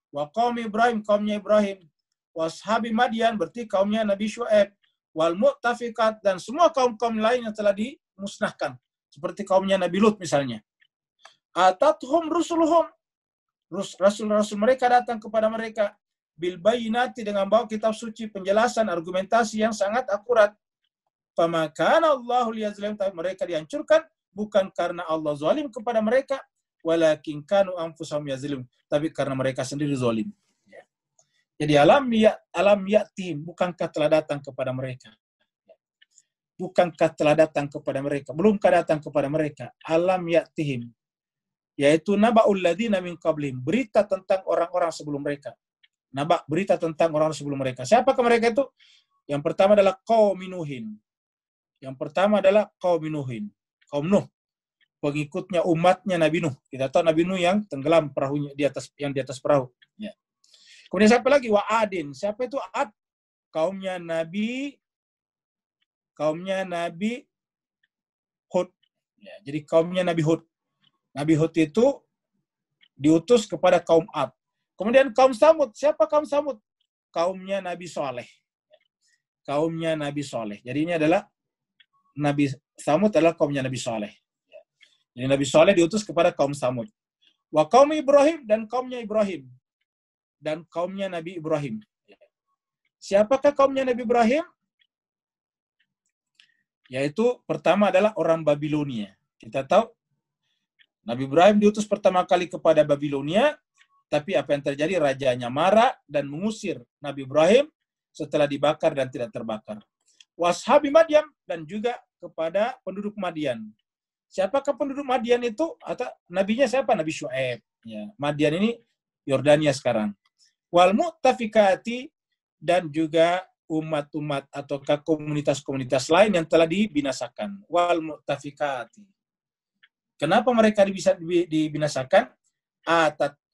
S1: wa kaum Ibrahim, kaumnya Ibrahim, wa ashabi Madian, berarti kaumnya Nabi Syuaib, wal mu'tafikat, dan semua kaum-kaum lain yang telah dimusnahkan, seperti kaumnya Nabi Lut misalnya. Atathum rusuluhum, Rasul-rasul mereka datang kepada mereka bil bayyinati, dengan bawa kitab suci, penjelasan, argumentasi yang sangat akurat. Fama kana Allahu liyazlim, mereka dihancurkan bukan karena Allah zalim kepada mereka, walakin kanu anfusahum yazlim, tapi karena mereka sendiri zalim. Jadi alam ya'tihim, bukankah telah datang kepada mereka? Bukankah telah datang kepada mereka? Belumkah datang kepada mereka? Alam ya'tihim, yaitu naba'ul ladina min qablihim, berita tentang orang-orang sebelum mereka. Naba, berita tentang orang sebelum mereka. Siapakah mereka itu? Yang pertama adalah kaum Nuhin. Yang pertama adalah kaum Nuhin. Kaum Nuh, pengikutnya umatnya Nabi Nuh. Kita tahu Nabi Nuh yang tenggelam perahunya di atas perahu. Ya. Kemudian siapa lagi? Wa Adin. Siapa itu Ad? Kaumnya Nabi Hud. Ya, jadi kaumnya Nabi Hud. Nabi Hud itu diutus kepada kaum Ad. Kemudian kaum Samud. Siapa kaum Samud? Kaumnya Nabi Saleh. Kaumnya Nabi Saleh. Jadi ini adalah Nabi Samud adalah kaumnya Nabi Saleh. Jadi Nabi Saleh diutus kepada kaum Samud. Wa kaum Ibrahim, dan kaumnya Ibrahim. Dan kaumnya Nabi Ibrahim. Siapakah kaumnya Nabi Ibrahim? Yaitu pertama adalah orang Babilonia. Kita tahu Nabi Ibrahim diutus pertama kali kepada Babilonia, tapi apa yang terjadi? Rajanya marah dan mengusir Nabi Ibrahim setelah dibakar dan tidak terbakar. Washabi Madian, dan juga kepada penduduk Madian. Siapakah penduduk Madian itu? Atau nabinya siapa? Nabi Syuaib. Ya, Madian ini Yordania sekarang. Wal mu'tafikati, dan juga umat-umat atau komunitas-komunitas lain yang telah dibinasakan. Wal mu'tafikati. Kenapa mereka bisa dibinasakan?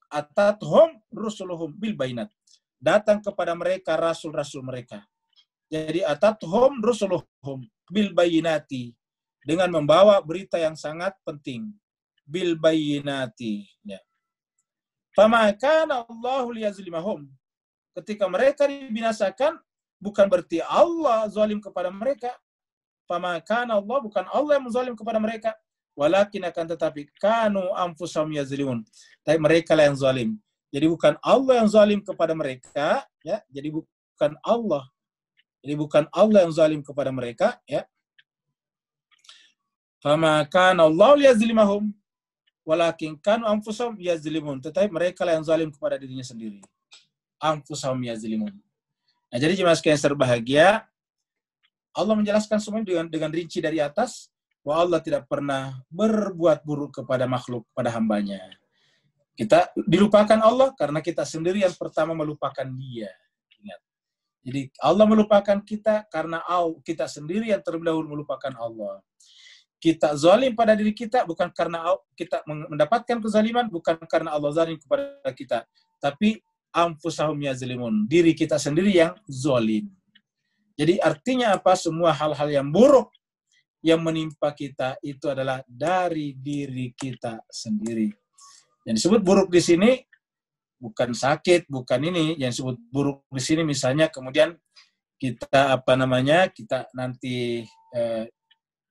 S1: Atathum rusuluhum bil bainat. Datang kepada mereka rasul-rasul mereka. Jadi atathum rusuluhum bil bayinati, dengan membawa berita yang sangat penting. Bil bayinati. Ya. Fama kana Allahu liyazlimahum. Ketika mereka dibinasakan, bukan berarti Allah zalim kepada mereka. Fama kana Allah, bukan Allah yang menzalim kepada mereka. Walakin, akan tetapi, kanu anfusahum yazlimun. Tapi mereka lah yang zalim. Jadi bukan Allah yang zalim kepada mereka, ya. Jadi bukan Allah. Jadi bukan Allah yang zalim kepada mereka, ya. Fama kana Allah liyazlimahum, walakin kanu anfusahum yazlimun. Tetapi mereka lah yang zalim kepada dirinya sendiri. Anfusahum yazlimun. Nah, jadi jemaah sekalian berbahagia, Allah menjelaskan semuanya dengan rinci dari atas, bahwa Allah tidak pernah berbuat buruk kepada makhluk, pada hambanya. Kita dilupakan Allah karena kita sendiri yang pertama melupakan Dia. Ingat. Jadi Allah melupakan kita karena kita sendiri yang terlebih dahulu melupakan Allah. Kita zalim pada diri kita bukan karena kita mendapatkan kezaliman, bukan karena Allah zalim kepada kita, tapi anfusahum yazlimun, diri kita sendiri yang zalim. Jadi artinya apa? Semua hal-hal yang buruk yang menimpa kita itu adalah dari diri kita sendiri. Yang disebut buruk di sini bukan sakit, bukan ini. Yang disebut buruk di sini misalnya kemudian kita kita nanti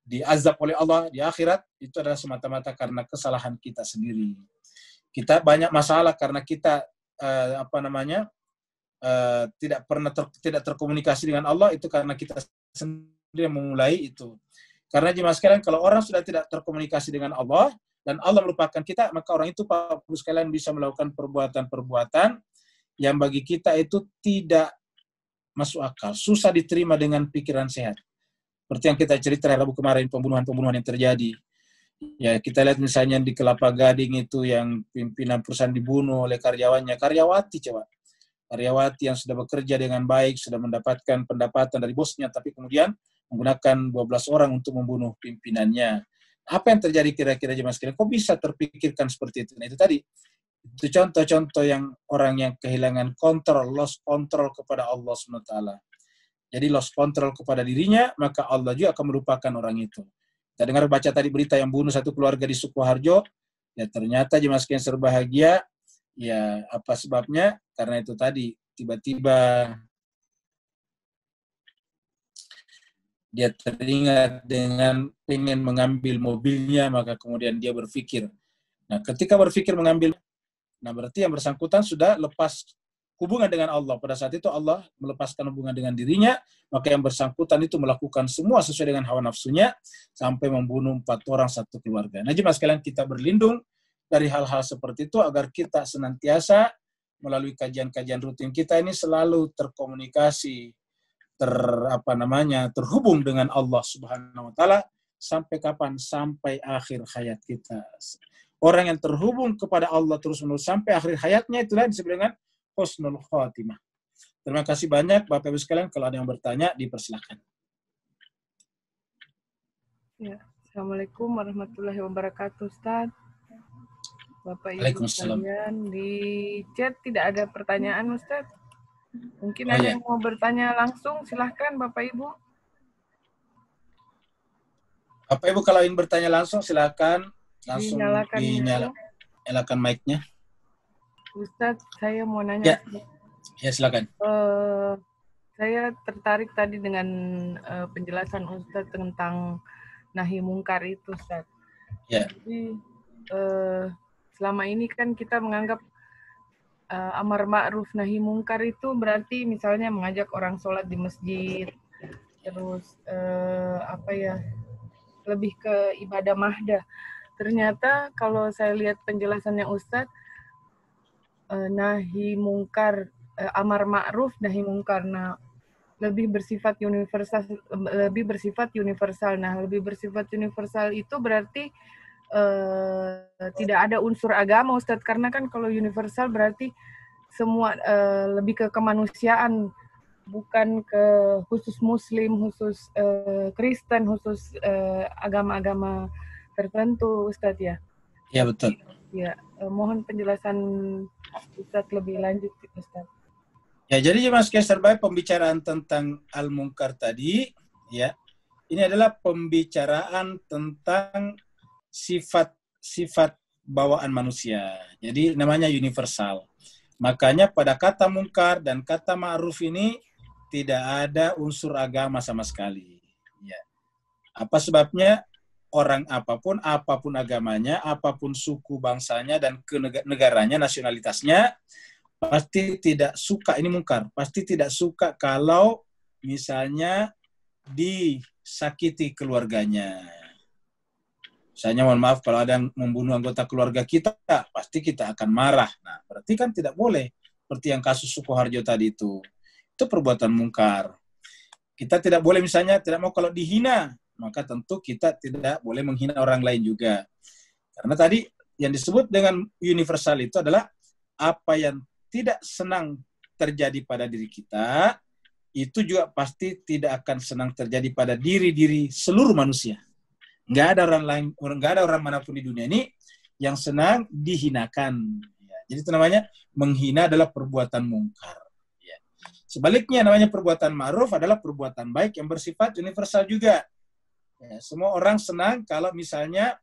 S1: diazab oleh Allah di akhirat, itu adalah semata-mata karena kesalahan kita sendiri. Kita banyak masalah karena kita tidak terkomunikasi dengan Allah, itu karena kita sendiri yang memulai itu. Karena jemaah sekalian, kalau orang sudah tidak terkomunikasi dengan Allah dan Allah melupakan kita, maka orang itu Bapak Ibu sekalian bisa melakukan perbuatan-perbuatan yang bagi kita itu tidak masuk akal, susah diterima dengan pikiran sehat. Seperti yang kita cerita Rabu kemarin, pembunuhan-pembunuhan yang terjadi. Ya, kita lihat misalnya di Kelapa Gading itu yang pimpinan perusahaan dibunuh oleh karyawati coba. Karyawati yang sudah bekerja dengan baik, sudah mendapatkan pendapatan dari bosnya, tapi kemudian menggunakan 12 orang untuk membunuh pimpinannya. Apa yang terjadi kira-kira jemaah sekalian? Kok bisa terpikirkan seperti itu? Nah, itu tadi. Itu contoh-contoh yang orang yang kehilangan kontrol, lost control kepada Allah SWT. Jadi lost control kepada dirinya, maka Allah juga akan melupakan orang itu. Kita dengar baca tadi berita yang bunuh satu keluarga di Sukoharjo, ya ternyata jemaah sekalian berbahagia, ya apa sebabnya? Karena itu tadi, tiba-tiba dia teringat dengan ingin mengambil mobilnya, maka kemudian dia berpikir. Nah, ketika berpikir mengambil, Nah, berarti yang bersangkutan sudah lepas hubungan dengan Allah. Pada saat itu Allah melepaskan hubungan dengan dirinya, maka yang bersangkutan itu melakukan semua sesuai dengan hawa nafsunya, sampai membunuh 4 orang satu keluarga. Nah, jemaah sekalian, kita berlindung dari hal-hal seperti itu agar kita senantiasa melalui kajian-kajian rutin kita ini selalu terkomunikasi, terhubung dengan Allah Subhanahu wa taala. Sampai kapan? Sampai akhir hayat kita. Orang yang terhubung kepada Allah terus-menerus sampai akhir hayatnya, itulah disebut dengan husnul khatimah. Terima kasih banyak Bapak Ibu sekalian. Kalau ada yang bertanya, dipersilakan.
S2: Ya. Assalamualaikum warahmatullahi wabarakatuh, Ustaz. Bapak Ibu
S1: Waalaikumsalam.
S2: sekalian, di chat tidak ada pertanyaan, Ustaz. Mungkin ada yang mau bertanya langsung, silahkan Bapak Ibu.
S1: Bapak Ibu kalau ingin bertanya langsung, silakan langsung dinyalakan mic-nya.
S2: Ustaz, saya mau nanya.
S1: Ya, silakan.
S2: Saya tertarik tadi dengan penjelasan Ustaz tentang nahi mungkar itu, Ustaz.
S1: Ya.
S2: Jadi selama ini kan kita menganggap amar ma'ruf nahi mungkar itu berarti misalnya mengajak orang sholat di masjid, terus lebih ke ibadah mahdah. Ternyata kalau saya lihat penjelasannya Ustadz, nahi mungkar, amar ma'ruf nahi mungkar, nah lebih bersifat universal. Nah, lebih bersifat universal itu berarti tidak ada unsur agama, Ustadz, karena kan kalau universal berarti semua lebih ke kemanusiaan, bukan ke khusus Muslim, khusus Kristen, khusus agama-agama tertentu, Ustadz ya.
S1: Ya, betul.
S2: Ya, mohon penjelasan Ustadz lebih lanjut, Ustadz.
S1: Ya, jadi Mas Kaiser Baik, pembicaraan tentang al-munkar tadi, ya, ini adalah pembicaraan tentang sifat bawaan manusia. Jadi namanya universal. Makanya pada kata mungkar dan kata ma'ruf ini tidak ada unsur agama sama sekali. Ya. Apa sebabnya? Orang apapun agamanya, apapun suku bangsanya dan negaranya, nasionalitasnya, pasti tidak suka, ini mungkar, pasti tidak suka kalau misalnya disakiti keluarganya. Misalnya, mohon maaf, kalau ada yang membunuh anggota keluarga kita, pasti kita akan marah. Nah, berarti kan tidak boleh. Seperti yang kasus Sukoharjo tadi itu perbuatan mungkar. Kita tidak boleh, misalnya, tidak mau kalau dihina, maka tentu kita tidak boleh menghina orang lain juga. Karena tadi yang disebut dengan universal itu adalah apa yang tidak senang terjadi pada diri kita, itu juga pasti tidak akan senang terjadi pada diri-diri seluruh manusia. Nggak ada orang lain, nggak ada orang manapun di dunia ini yang senang dihinakan. Ya, jadi itu namanya menghina adalah perbuatan mungkar. Ya. Sebaliknya namanya perbuatan ma'ruf adalah perbuatan baik yang bersifat universal juga. Ya, semua orang senang kalau misalnya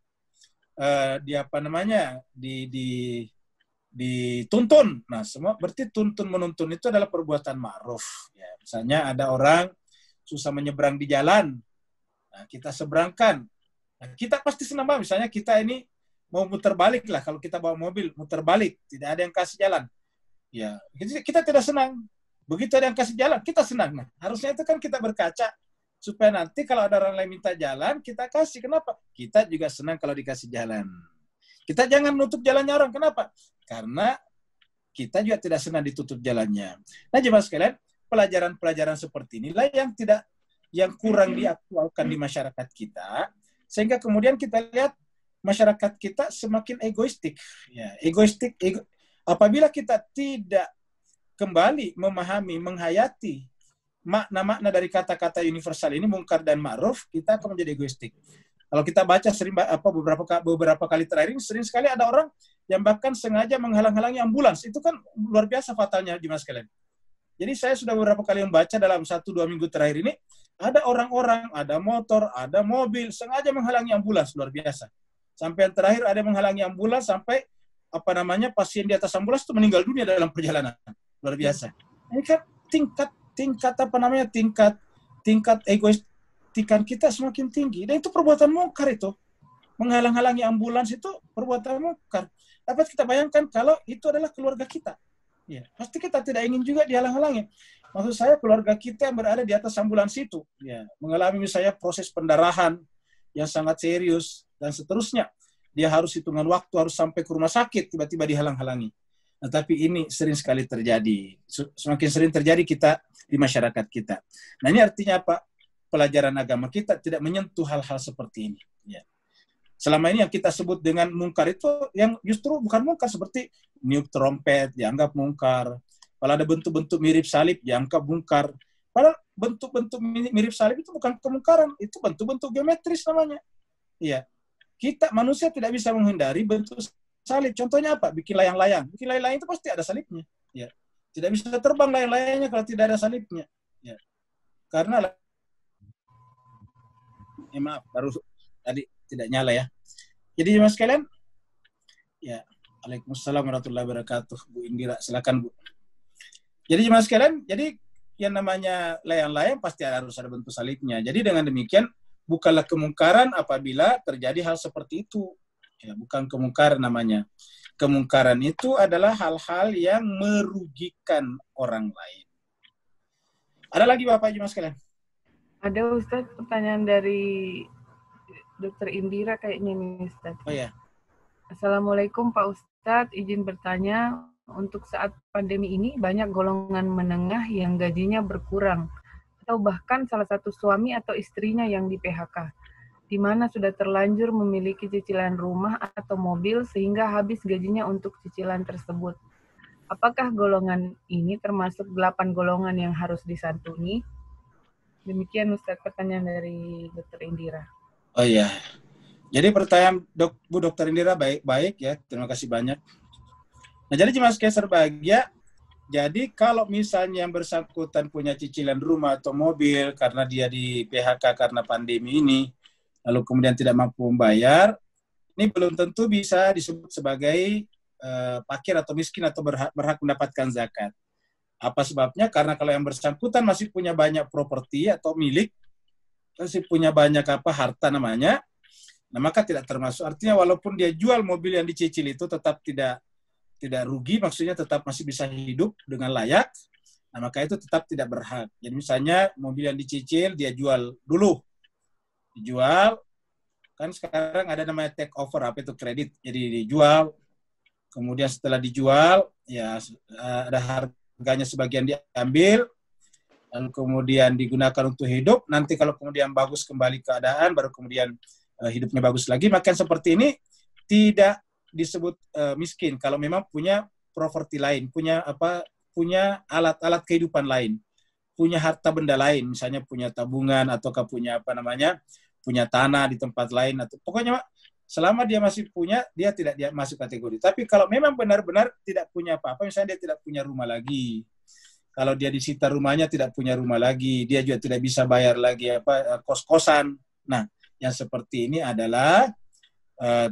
S1: dituntun. Nah, semua berarti tuntun menuntun itu adalah perbuatan ma'ruf. Ya, misalnya ada orang susah menyeberang di jalan, nah, kita seberangkan. Nah, kita pasti senang banget. Misalnya kita ini mau muter balik lah, kalau kita bawa mobil muter balik, tidak ada yang kasih jalan. Ya, kita tidak senang. Begitu ada yang kasih jalan, kita senang. Nah, harusnya itu kan kita berkaca supaya nanti kalau ada orang lain minta jalan, kita kasih. Kenapa? Kita juga senang kalau dikasih jalan. Kita jangan menutup jalannya orang. Kenapa? Karena kita juga tidak senang ditutup jalannya. Nah, jemaah sekalian, pelajaran-pelajaran seperti inilah yang kurang diaktualkan di masyarakat kita, sehingga kemudian kita lihat masyarakat kita semakin egoistik. Ya, apabila kita tidak kembali memahami, menghayati makna-makna dari kata-kata universal ini, mungkar dan ma'ruf, kita akan menjadi egoistik. Kalau kita baca beberapa kali terakhir, sering sekali ada orang yang bahkan sengaja menghalang-halangi ambulans. Itu kan luar biasa fatalnya, jemaah sekalian. Jadi saya sudah beberapa kali membaca dalam 1-2 minggu terakhir ini, ada orang-orang, ada motor, ada mobil, sengaja menghalangi ambulans, luar biasa. Sampai yang terakhir ada yang menghalangi ambulans, sampai pasien di atas ambulans itu meninggal dunia dalam perjalanan. Luar biasa. Ini kan tingkat egoistikan kita semakin tinggi, dan itu perbuatan mungkar itu. menghalang-halangi ambulans itu perbuatan mungkar. Dapat kita bayangkan kalau itu adalah keluarga kita. Ya, pasti kita tidak ingin juga dihalang-halangi. Maksud saya keluarga kita yang berada di atas ambulans itu, ya, mengalami misalnya proses pendarahan yang sangat serius dan seterusnya. Dia harus hitungan waktu, harus sampai ke rumah sakit, tiba-tiba dihalang-halangi. Nah, tapi ini sering sekali terjadi. Semakin sering terjadi kita di masyarakat kita. Nah, ini artinya apa? Pelajaran agama kita tidak menyentuh hal-hal seperti ini. Ya. Selama ini yang kita sebut dengan mungkar itu yang justru bukan mungkar, seperti niup trompet dianggap mungkar. Kalau ada bentuk-bentuk mirip salib dianggap mungkar. Padahal bentuk-bentuk mirip salib itu bukan kemungkaran, itu bentuk-bentuk geometris namanya. Iya. Kita manusia tidak bisa menghindari bentuk salib. Contohnya apa? Bikin layang-layang. Bikin layang-layang itu pasti ada salibnya. Ya. Tidak bisa terbang layang-layangnya kalau tidak ada salibnya. Ya. Karena maaf, baru tadi tidak nyala ya. Jadi mas sekalian, ya, Waalaikumsalam warahmatullahi wabarakatuh. Bu Indira, silakan Bu. Jadi mas sekalian, jadi yang namanya layang-layang pasti harus ada bentuk salibnya. Jadi dengan demikian, bukanlah kemungkaran apabila terjadi hal seperti itu. Ya, bukan kemungkaran namanya. Kemungkaran itu adalah hal-hal yang merugikan orang lain. Ada lagi Bapak Ibu mas sekalian?
S2: Ada Ustadz pertanyaan dari Dr. Indira kayaknya nih Ustadz.
S1: Oh ya.
S2: Assalamualaikum Pak Ustadz, izin bertanya, untuk saat pandemi ini banyak golongan menengah yang gajinya berkurang atau bahkan salah satu suami atau istrinya yang di PHK, di mana sudah terlanjur memiliki cicilan rumah atau mobil sehingga habis gajinya untuk cicilan tersebut. Apakah golongan ini termasuk 8 golongan yang harus disantuni? Demikian Ustadz pertanyaan dari Dr. Indira.
S1: Oh iya. Jadi pertanyaan Bu Dokter Indira baik ya. Terima kasih banyak. Nah, jadi jemaah sekalian berbahagia. Jadi kalau misalnya yang bersangkutan punya cicilan rumah atau mobil karena dia di PHK karena pandemi ini, lalu kemudian tidak mampu membayar, ini belum tentu bisa disebut sebagai fakir atau miskin atau berhak mendapatkan zakat. Apa sebabnya? Karena kalau yang bersangkutan masih punya banyak properti atau milik, masih punya banyak harta namanya, nah maka tidak termasuk. Artinya walaupun dia jual mobil yang dicicil itu tetap tidak rugi, maksudnya tetap masih bisa hidup dengan layak, nah maka itu tetap tidak berhak. Jadi misalnya mobil yang dicicil dia jual dulu, dijual, kan sekarang ada namanya take over, apa itu kredit, jadi dijual, kemudian setelah dijual, ya ada harganya sebagian diambil, dan kemudian digunakan untuk hidup, nanti kalau kemudian bagus kembali keadaan, baru kemudian hidupnya bagus lagi, maka seperti ini tidak disebut miskin kalau memang punya properti lain, punya alat-alat kehidupan lain, punya harta benda lain, misalnya punya tabungan ataukah punya punya tanah di tempat lain, atau pokoknya selama dia masih punya, dia tidak masuk kategori. Tapi kalau memang benar-benar tidak punya apa-apa, misalnya dia tidak punya rumah lagi, kalau dia disita rumahnya tidak punya rumah lagi, dia juga tidak bisa bayar lagi kos-kosan. Nah, yang seperti ini adalah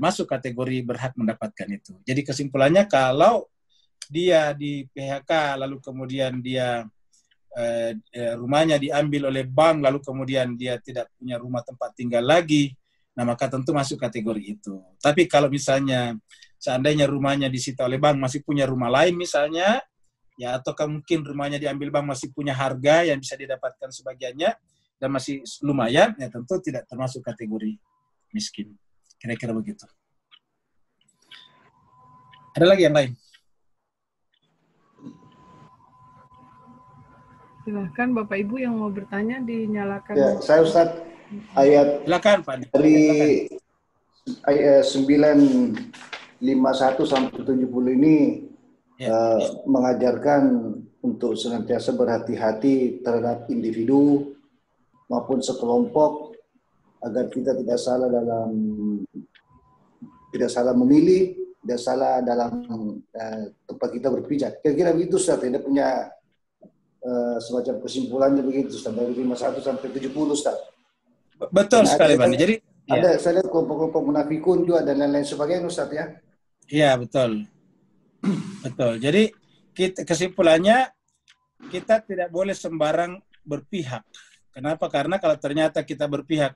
S1: masuk kategori berhak mendapatkan itu. Jadi kesimpulannya kalau dia di PHK lalu kemudian dia rumahnya diambil oleh bank lalu kemudian dia tidak punya rumah tempat tinggal lagi, nah maka tentu masuk kategori itu. Tapi kalau misalnya seandainya rumahnya disita oleh bank masih punya rumah lain misalnya, ya ataukah mungkin rumahnya diambil bank masih punya harga yang bisa didapatkan sebagiannya dan masih lumayan, ya tentu tidak termasuk kategori miskin. Kira-kira begitu. Ada lagi yang lain?
S2: Silahkan Bapak Ibu yang mau bertanya dinyalakan.
S3: Ya, saya Ustadz ayat
S1: silakan, Pak.
S3: Dari ayat 951 sampai 70 ini mengajarkan untuk senantiasa berhati-hati terhadap individu maupun sekelompok agar kita tidak salah memilih, tidak salah dalam tempat kita berpijak. Kira-kira begitu Ustaz, tidak punya semacam kesimpulannya begitu Ustaz, dari 51 sampai 70 Ustaz.
S1: Betul sekali, Bang. Jadi
S3: ada saya lihat kelompok-kelompok munafikun juga dan lain-lain sebagainya Ustaz ya.
S1: Iya, betul. Betul. Jadi kesimpulannya kita tidak boleh sembarang berpihak. Kenapa? Karena kalau ternyata kita berpihak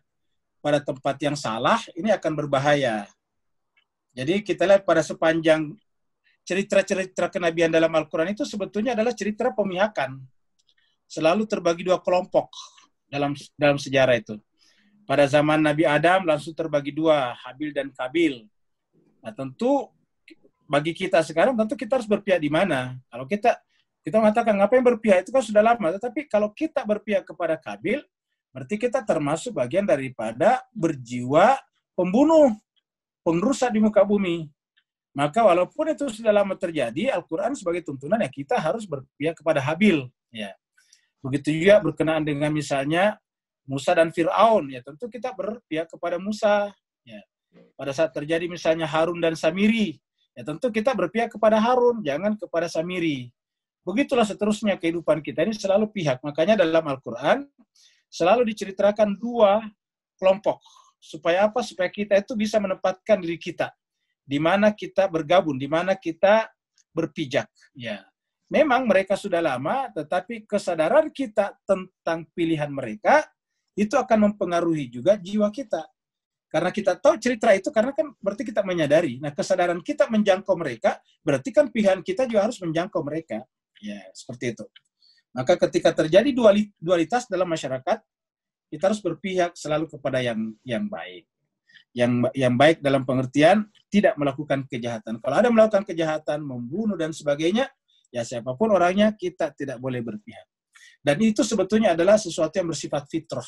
S1: pada tempat yang salah, ini akan berbahaya. Jadi kita lihat pada sepanjang cerita-cerita kenabian dalam Al-Quran itu sebetulnya adalah cerita pemihakan. Selalu terbagi dua kelompok dalam sejarah itu. Pada zaman Nabi Adam langsung terbagi dua, Habil dan Kabil. Nah tentu bagi kita sekarang tentu kita harus berpihak di mana. Kalau kita mengatakan ngapain berpihak, itu kan sudah lama. Tetapi kalau kita berpihak kepada Kabil, berarti kita termasuk bagian daripada berjiwa pembunuh, pengrusak di muka bumi. Maka walaupun itu sudah lama terjadi, Al-Quran sebagai tuntunan ya kita harus berpihak kepada Habil. Ya. Begitu juga berkenaan dengan misalnya Musa dan Fir'aun, ya tentu kita berpihak kepada Musa. Ya. Pada saat terjadi misalnya Harun dan Samiri, ya tentu kita berpihak kepada Harun, jangan kepada Samiri. Begitulah seterusnya kehidupan kita ini selalu pihak. Makanya dalam Al-Quran selalu diceritakan dua kelompok. Supaya apa? Supaya kita itu bisa menempatkan diri kita. Di mana kita bergabung, di mana kita berpijak. Ya. Memang mereka sudah lama, tetapi kesadaran kita tentang pilihan mereka, itu akan mempengaruhi juga jiwa kita. Karena kita tahu cerita itu, karena kan berarti kita menyadari. Nah, kesadaran kita menjangkau mereka, berarti kan pilihan kita juga harus menjangkau mereka. Ya, seperti itu. Maka ketika terjadi dualitas dalam masyarakat, kita harus berpihak selalu kepada yang baik. Yang baik dalam pengertian tidak melakukan kejahatan. Kalau ada melakukan kejahatan, membunuh dan sebagainya, ya siapapun orangnya kita tidak boleh berpihak. Dan itu sebetulnya adalah sesuatu yang bersifat fitrah.